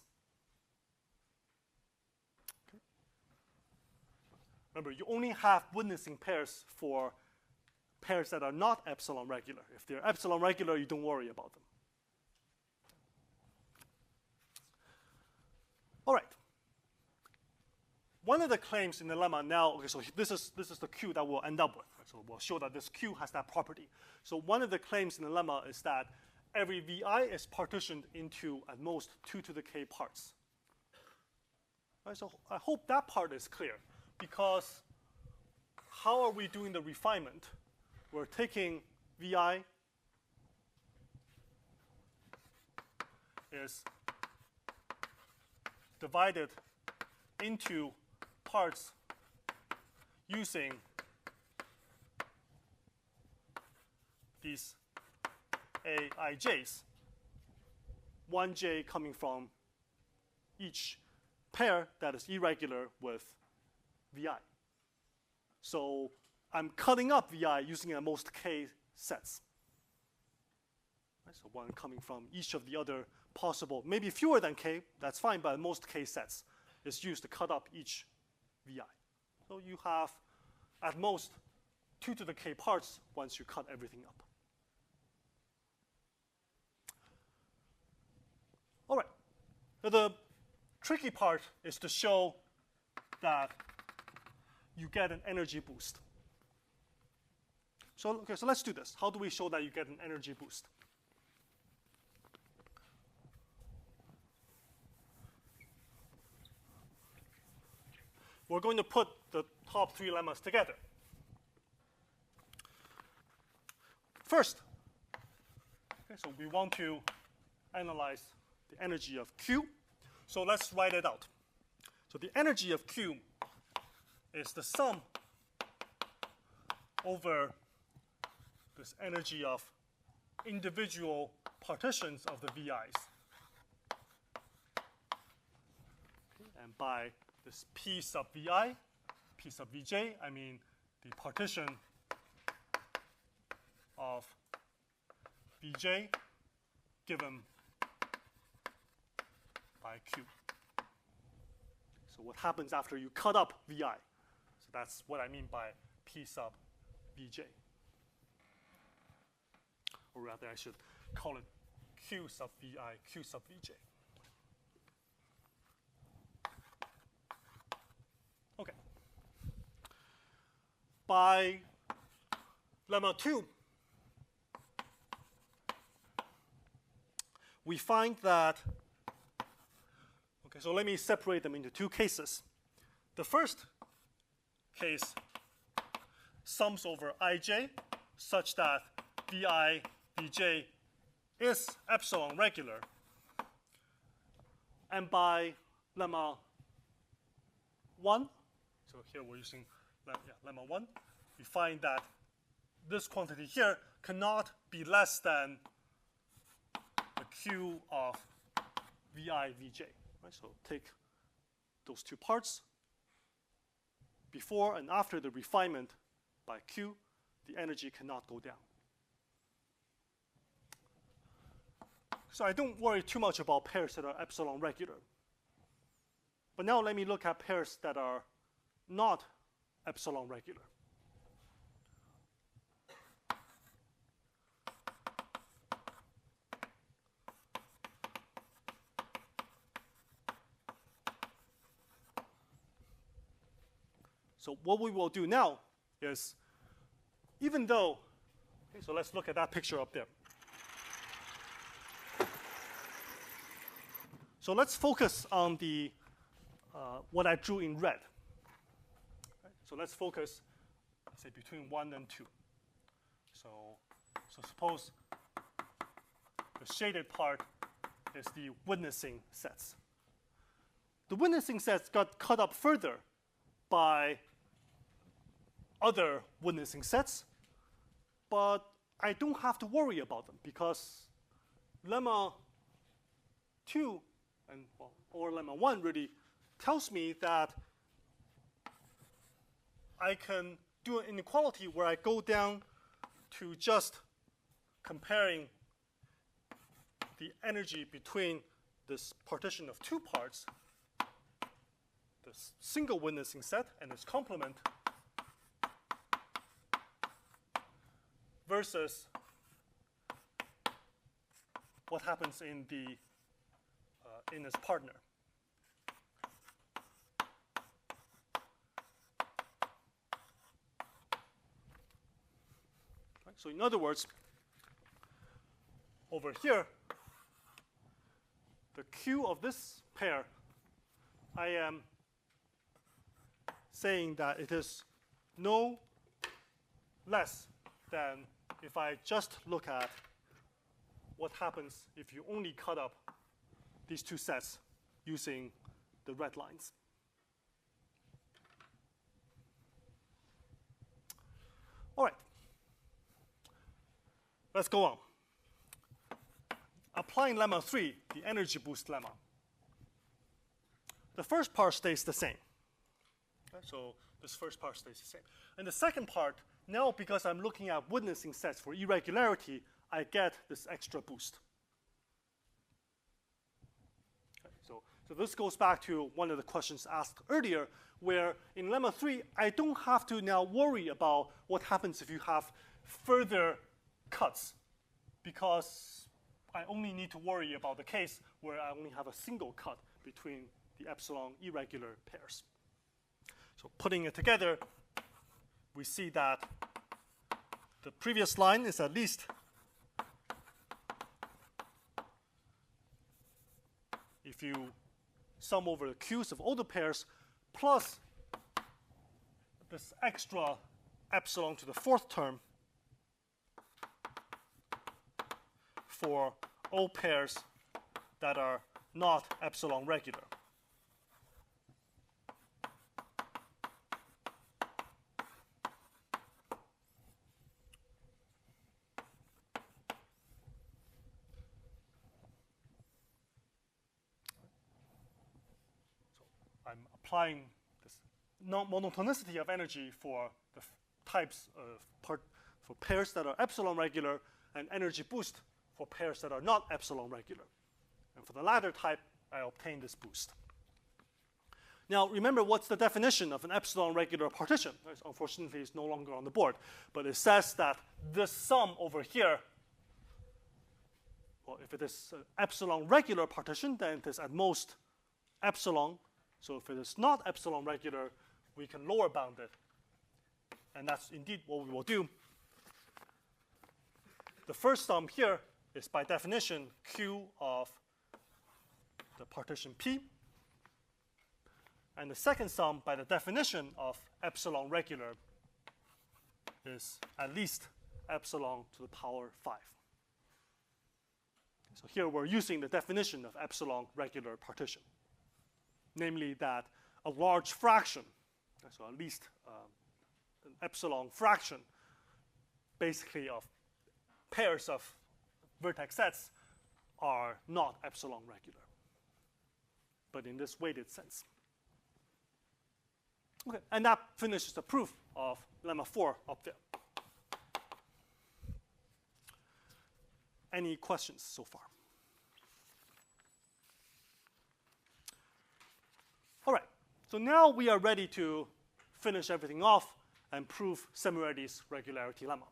Okay. Remember, you only have witnessing pairs for pairs that are not epsilon regular. If they're epsilon regular, you don't worry about them. All right. one of the claims in the lemma now, okay, so this is the Q that we'll end up with. Right? So we'll show that this Q has that property. So one of the claims in the lemma is that every Vi is partitioned into at most 2 to the k parts. Right? So I hope that part is clear, because how are we doing the refinement? We're taking Vi is divided into parts using these Aij's, 1j coming from each pair that is irregular with Vi. So I'm cutting up Vi using at most k sets. Right, so one coming from each of the other possible, maybe fewer than k, that's fine, but at most k sets is used to cut up each Vi. So you have at most 2 to the k parts once you cut everything up. All right. So the tricky part is to show that you get an energy boost. So, okay, so let's do this. How do we show that you get an energy boost? We're going to put the top 3 lemmas together. First, okay, so we want to analyze the energy of Q. So let's write it out. So the energy of Q is the sum over this energy of individual partitions of the VIs. Okay, and by this P sub Vi, P sub Vj, I mean the partition of Vj given by Q. So what happens after you cut up Vi? So that's what I mean by P sub Vj. Or rather, I should call it Q sub Vi, Q sub Vj. Okay. By lemma 2, we find that, okay, so let me separate them into 2 cases. The first case sums over Ij such that Vi Vj is epsilon regular. And by lemma 1, so here we're using lemma 1, we find that this quantity here cannot be less than the Q of Vi Vj. Right? So take those 2 parts. Before and after the refinement by Q, the energy cannot go down. So I don't worry too much about pairs that are epsilon regular. But now let me look at pairs that are not epsilon regular. So what we will do now is, even though, okay, so let's look at that picture up there. So let's focus on the what I drew in red. Right? So let's focus, say, between 1 and 2. So suppose the shaded part is the witnessing sets. The witnessing sets got cut up further by other witnessing sets, but I don't have to worry about them because lemma 2 and or lemma 1 really tells me that I can do an inequality where I go down to just comparing the energy between this partition of 2 parts, this single witnessing set and its complement, versus what happens in the in its partner. So in other words, over here, the Q of this pair, I am saying that it is no less than if I just look at what happens if you only cut up these two sets using the red lines. All right. Let's go on. Applying lemma 3, the energy boost lemma. The first part stays the same. Okay, so this first part stays the same. And the second part, now because I'm looking at witnessing sets for irregularity, I get this extra boost. Okay, so this goes back to one of the questions asked earlier, where in lemma 3, I don't have to now worry about what happens if you have further cuts, because I only need to worry about the case where I only have a single cut between the epsilon irregular pairs. So putting it together, we see that the previous line is at least if you sum over the Q's of all the pairs plus this extra epsilon to the fourth term for all pairs that are not epsilon regular. I'm applying this non-monotonicity of energy for the types of for pairs that are epsilon regular, and energy boost for pairs that are not epsilon regular. And for the latter type, I obtain this boost. Now, remember what's the definition of an epsilon regular partition? Unfortunately, it's no longer on the board, but it says that this sum over here, well, if it is an epsilon regular partition, then it is at most epsilon. So if it is not epsilon regular, we can lower bound it. And that's indeed what we will do. The first sum here is by definition Q of the partition P. And the second sum, by the definition of epsilon regular, is at least epsilon to the power 5. So here we're using the definition of epsilon regular partition, namely that a large fraction, so at least an epsilon fraction, basically of pairs of vertex sets are not epsilon regular, but in this weighted sense. Okay, and that finishes the proof of lemma 4 up there. Any questions so far? All right, so now we are ready to finish everything off and prove Szemerédi's regularity lemma.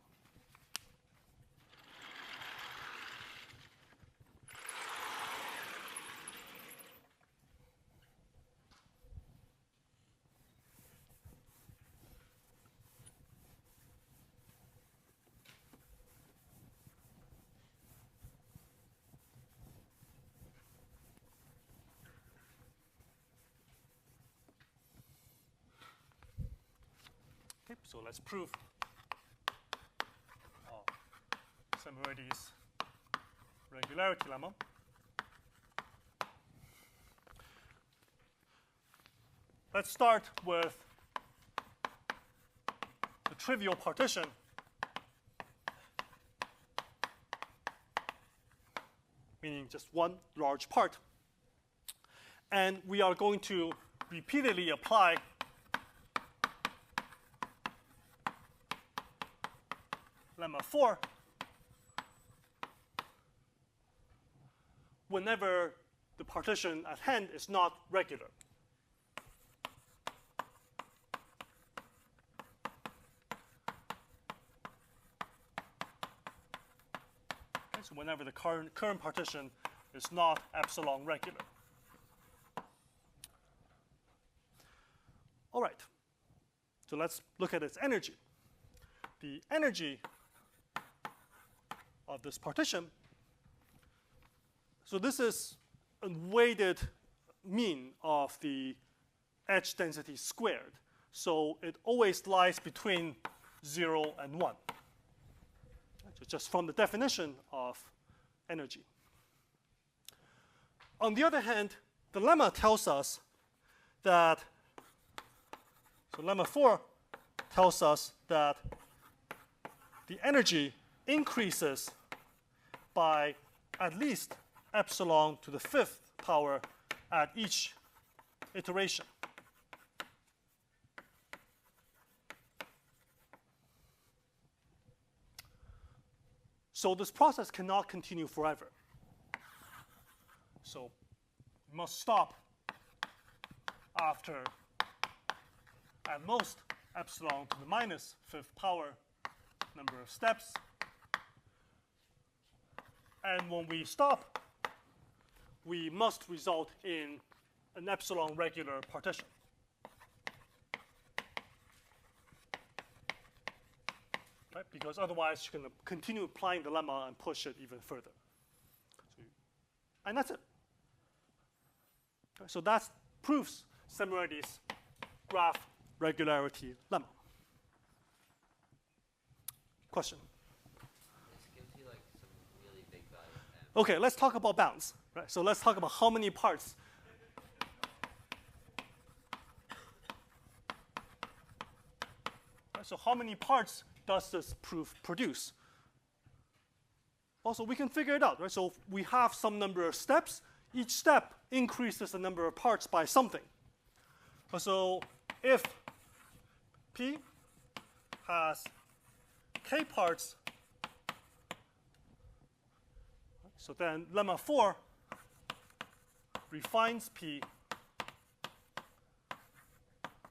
So let's prove Szemerédi's regularity lemma. Let's start with the trivial partition. Meaning just one large part. And we are going to repeatedly apply lemma 4 whenever the partition at hand is not regular. Okay, so whenever the current partition is not epsilon regular. All right, so let's look at its energy. The energy of this partition. So this is a weighted mean of the edge density squared. So it always lies between 0 and 1. So just from the definition of energy. On the other hand, the lemma tells us that, so lemma 4 tells us that the energy increases by at least epsilon to the 5th power at each iteration. So this process cannot continue forever. So we must stop after at most epsilon to the minus 5th power number of steps. And when we stop, we must result in an epsilon regular partition. Right? Because otherwise you're going to continue applying the lemma and push it even further. And that's it. So that proves Szemerédi's graph regularity lemma. Question?
This gives you like some really big value.
Okay, let's talk about bounds. Right? So let's talk about how many parts. Right, so how many parts does this proof produce? Also, we can figure it out. Right? So we have some number of steps. Each step increases the number of parts by something. So if P has k parts, so then lemma 4 refines P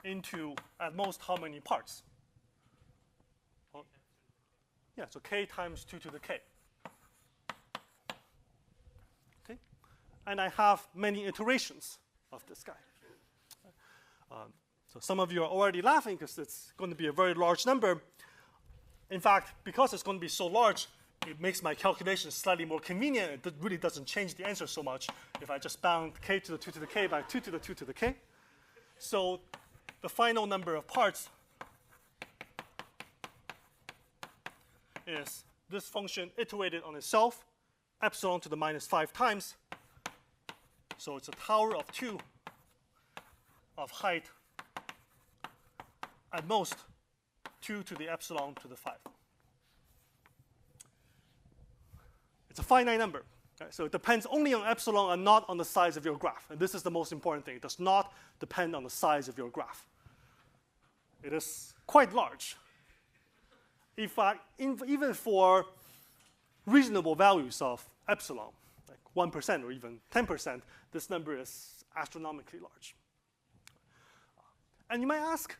into at most how many parts? Well, yeah, so k times 2 to the k. Okay, and I have many iterations of this guy. So some of you are already laughing because it's going to be a very large number. In fact, because it's going to be so large, it makes my calculation slightly more convenient. It really doesn't change the answer so much if I just bound k to the 2 to the k by 2 to the 2 to the k. So the final number of parts is this function iterated on itself, epsilon to the minus 5 times. So it's a tower of 2 of height at most 2 to the epsilon to the 5. It's a finite number. Okay? So it depends only on epsilon and not on the size of your graph. And this is the most important thing. It does not depend on the size of your graph. It is quite large. In fact, even for reasonable values of epsilon, like 1% or even 10%, this number is astronomically large. And you might ask,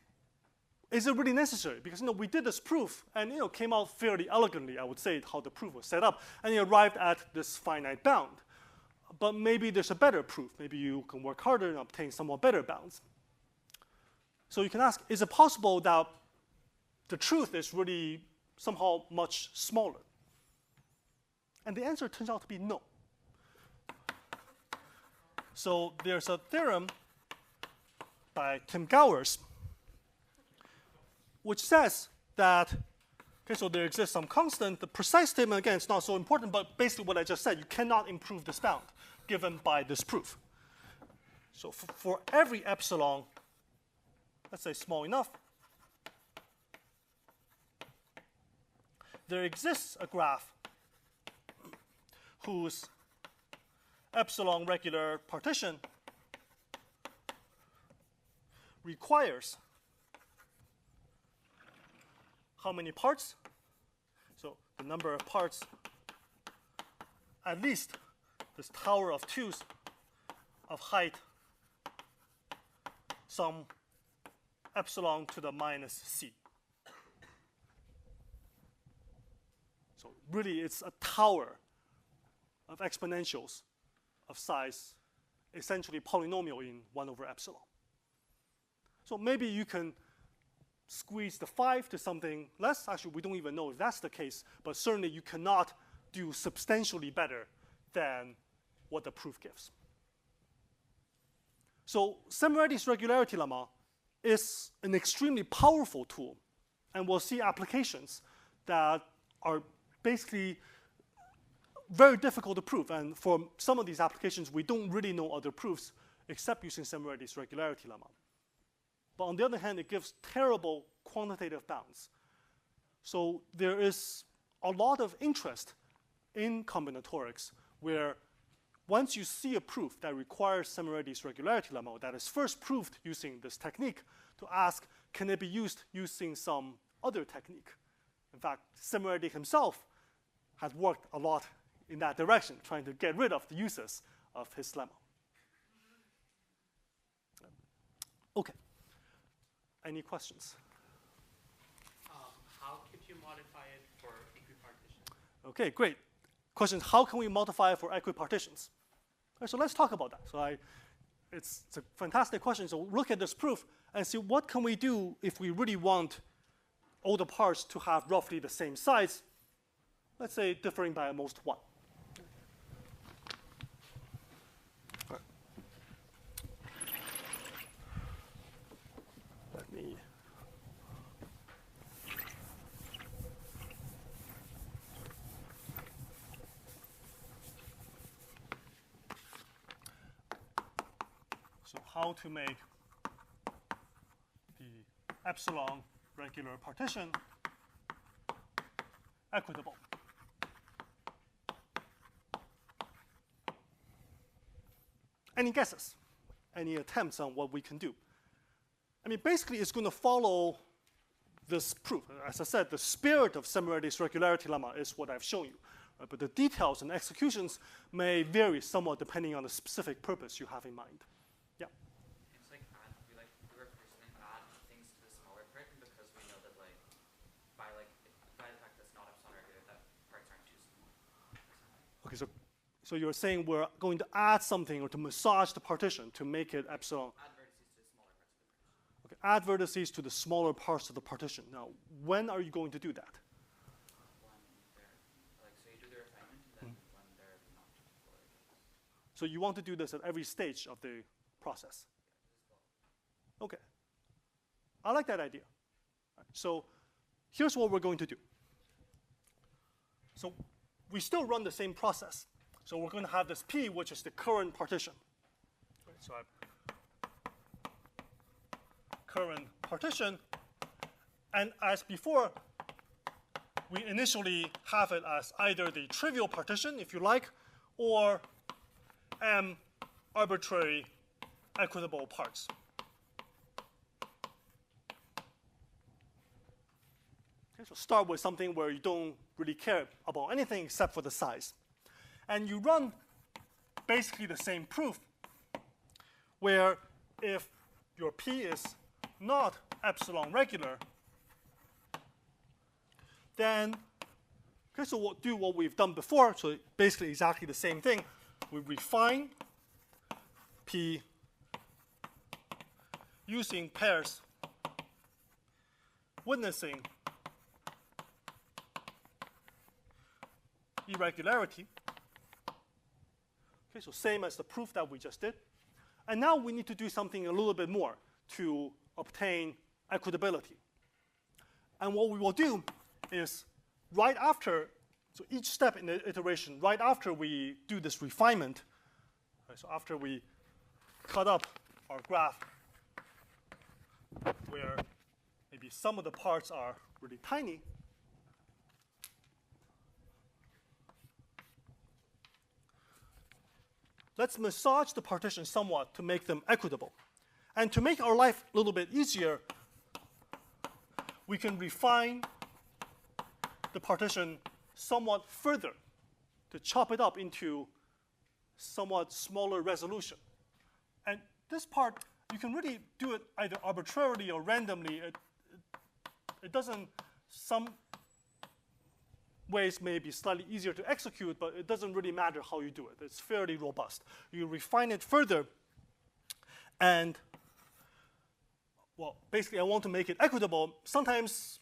is it really necessary? Because we did this proof, and came out fairly elegantly, I would say, how the proof was set up, and you arrived at this finite bound. But maybe there's a better proof. Maybe you can work harder and obtain somewhat better bounds. So you can ask, is it possible that the truth is really somehow much smaller? And the answer turns out to be no. So there's a theorem by Tim Gowers, which says that, okay, so there exists some constant. The precise statement, again, it's not so important, but basically what I just said, you cannot improve this bound given by this proof. So for every epsilon, let's say small enough, there exists a graph whose epsilon regular partition requires how many parts? So the number of parts, at least this tower of 2's of height, some epsilon to the minus c. So really, it's a tower of exponentials of size, essentially polynomial in 1 over epsilon. So maybe you can squeeze the 5 to something less. Actually, we don't even know if that's the case, but certainly you cannot do substantially better than what the proof gives. So Szemerédi's regularity lemma is an extremely powerful tool, and we'll see applications that are basically very difficult to prove. And for some of these applications, we don't really know other proofs except using Szemerédi's regularity lemma. But on the other hand, it gives terrible quantitative bounds. So there is a lot of interest in combinatorics where once you see a proof that requires Szemerédi's regularity lemma that is first proved using this technique, to ask, can it be used using some other technique? In fact, Szemerédi himself has worked a lot in that direction, trying to get rid of the uses of his lemma. Okay. Any questions?
How could you modify it for equipartition?
Okay, great. Question, how can we modify it for equipartitions? So let's talk about that. So it's a fantastic question. So look at this proof and see what can we do if we really want all the parts to have roughly the same size, let's say differing by at most 1. Let me so how to make the epsilon regular partition equitable. Any guesses? Any attempts on what we can do? I mean, basically, it's going to follow this proof. As I said, the spirit of Szemerédi's regularity lemma is what I've shown you. Right? But the details and executions may vary somewhat depending on the specific purpose you have in mind. Yeah?
It's like we personally add things to the smaller part because we know that by the fact that it's not epsilon regular, that parts aren't too small.
Okay, so you're saying we're going to add something or to massage the partition to make it epsilon.
Add vertices to the smaller parts of the partition.
Okay, add vertices to the smaller parts of the partition. Now, when are you going to do that?
So you do the refinement and then when they're not full.
So you want to do this at every stage of the process? Okay. I like that idea. So here's what we're going to do. So we still run the same process. So we're going to have this P, which is the current partition. Right, so current partition. And as before, we initially have it as either the trivial partition, if you like, or M arbitrary equitable parts. Okay, so start with something where you don't really care about anything except for the size. And you run basically the same proof where if your P is not epsilon regular, then, okay, so we'll do what we've done before, so basically exactly the same thing. We refine P using pairs witnessing irregularity. Okay, so same as the proof that we just did. And now we need to do something a little bit more to obtain equitability. And what we will do is right after, so each step in the iteration, right after we do this refinement, right, so after we cut up our graph where maybe some of the parts are really tiny, let's massage the partition somewhat to make them equitable. And to make our life a little bit easier, we can refine the partition somewhat further to chop it up into somewhat smaller resolution. And this part, you can really do it either arbitrarily or randomly. It doesn't, some ways may be slightly easier to execute, but it doesn't really matter how you do it. It's fairly robust. You refine it further, and, well, basically I want to make it equitable. Sometimes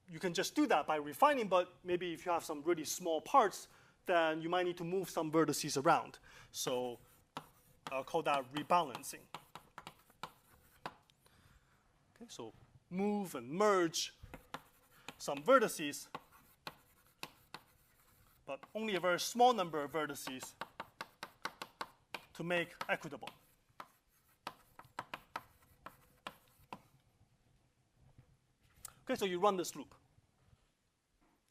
you can just do that by refining, but maybe if you have some really small parts, then you might need to move some vertices around. So I'll call that rebalancing. Okay, so move and merge some vertices, but only a very small number of vertices to make equitable. Okay, so you run this loop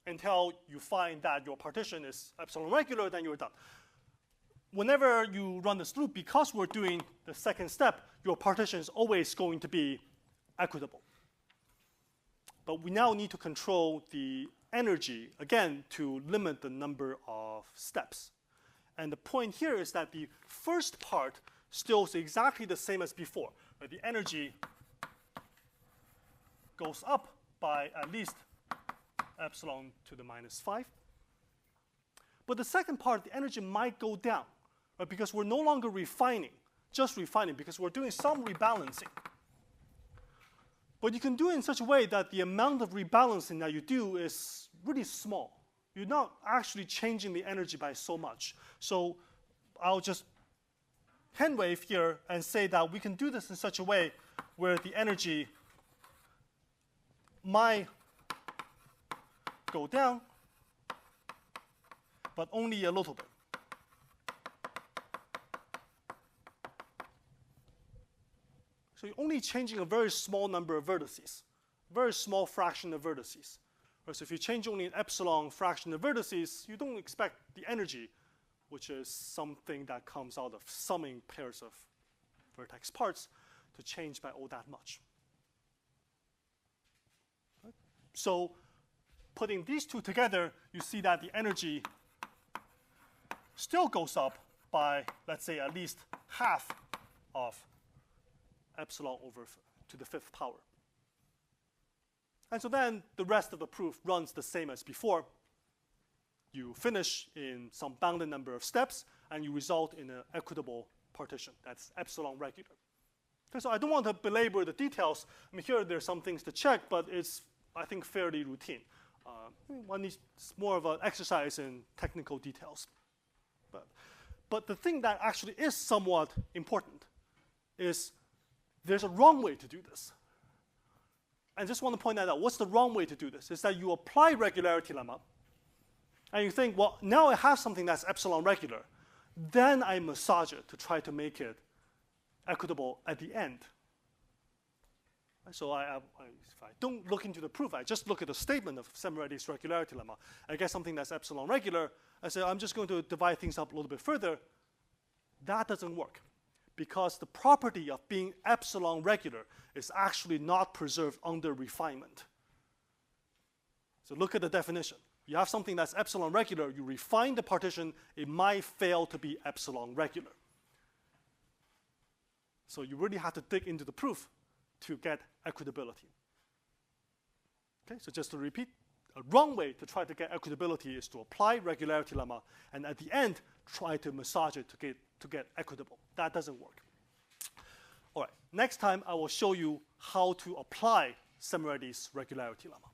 until you find that your partition is epsilon regular, then you're done. Whenever you run this loop, because we're doing the second step, your partition is always going to be equitable. But we now need to control the energy, again, to limit the number of steps. And the point here is that the first part still is exactly the same as before, where the energy goes up by at least epsilon to the minus 5. But the second part, the energy might go down, right, because we're no longer refining, just refining, because we're doing some rebalancing. But you can do it in such a way that the amount of rebalancing that you do is really small. You're not actually changing the energy by so much. So I'll just hand wave here and say that we can do this in such a way where the energy might go down, but only a little bit. So you're only changing a very small number of vertices, very small fraction of vertices. So if you change only an epsilon fraction of vertices, you don't expect the energy, which is something that comes out of summing pairs of vertex parts, to change by all that much. Right? So putting these two together, you see that the energy still goes up by, let's say, at least half of epsilon over to the 5th power. And so then the rest of the proof runs the same as before. You finish in some bounded number of steps, and you result in an equitable partition that's epsilon regular. Okay, so I don't want to belabor the details. I mean, here there's some things to check, but it's, I think, fairly routine. One needs more of an exercise in technical details. But the thing that actually is somewhat important is there's a wrong way to do this. I just want to point that out. What's the wrong way to do this? Is that you apply regularity lemma, and you think, well, now I have something that's epsilon regular. Then I massage it to try to make it equitable at the end. So if I don't look into the proof, I just look at the statement of Szemerédi's regularity lemma. I get something that's epsilon regular. I say, I'm just going to divide things up a little bit further. That doesn't work, because the property of being epsilon regular is actually not preserved under refinement. So look at the definition. You have something that's epsilon regular, you refine the partition, it might fail to be epsilon regular. So you really have to dig into the proof to get equitability. Okay, so just to repeat, a wrong way to try to get equitability is to apply regularity lemma, and at the end, try to massage it to get equitable. That doesn't work. All right, next time I will show you how to apply Szemerédi's regularity lemma.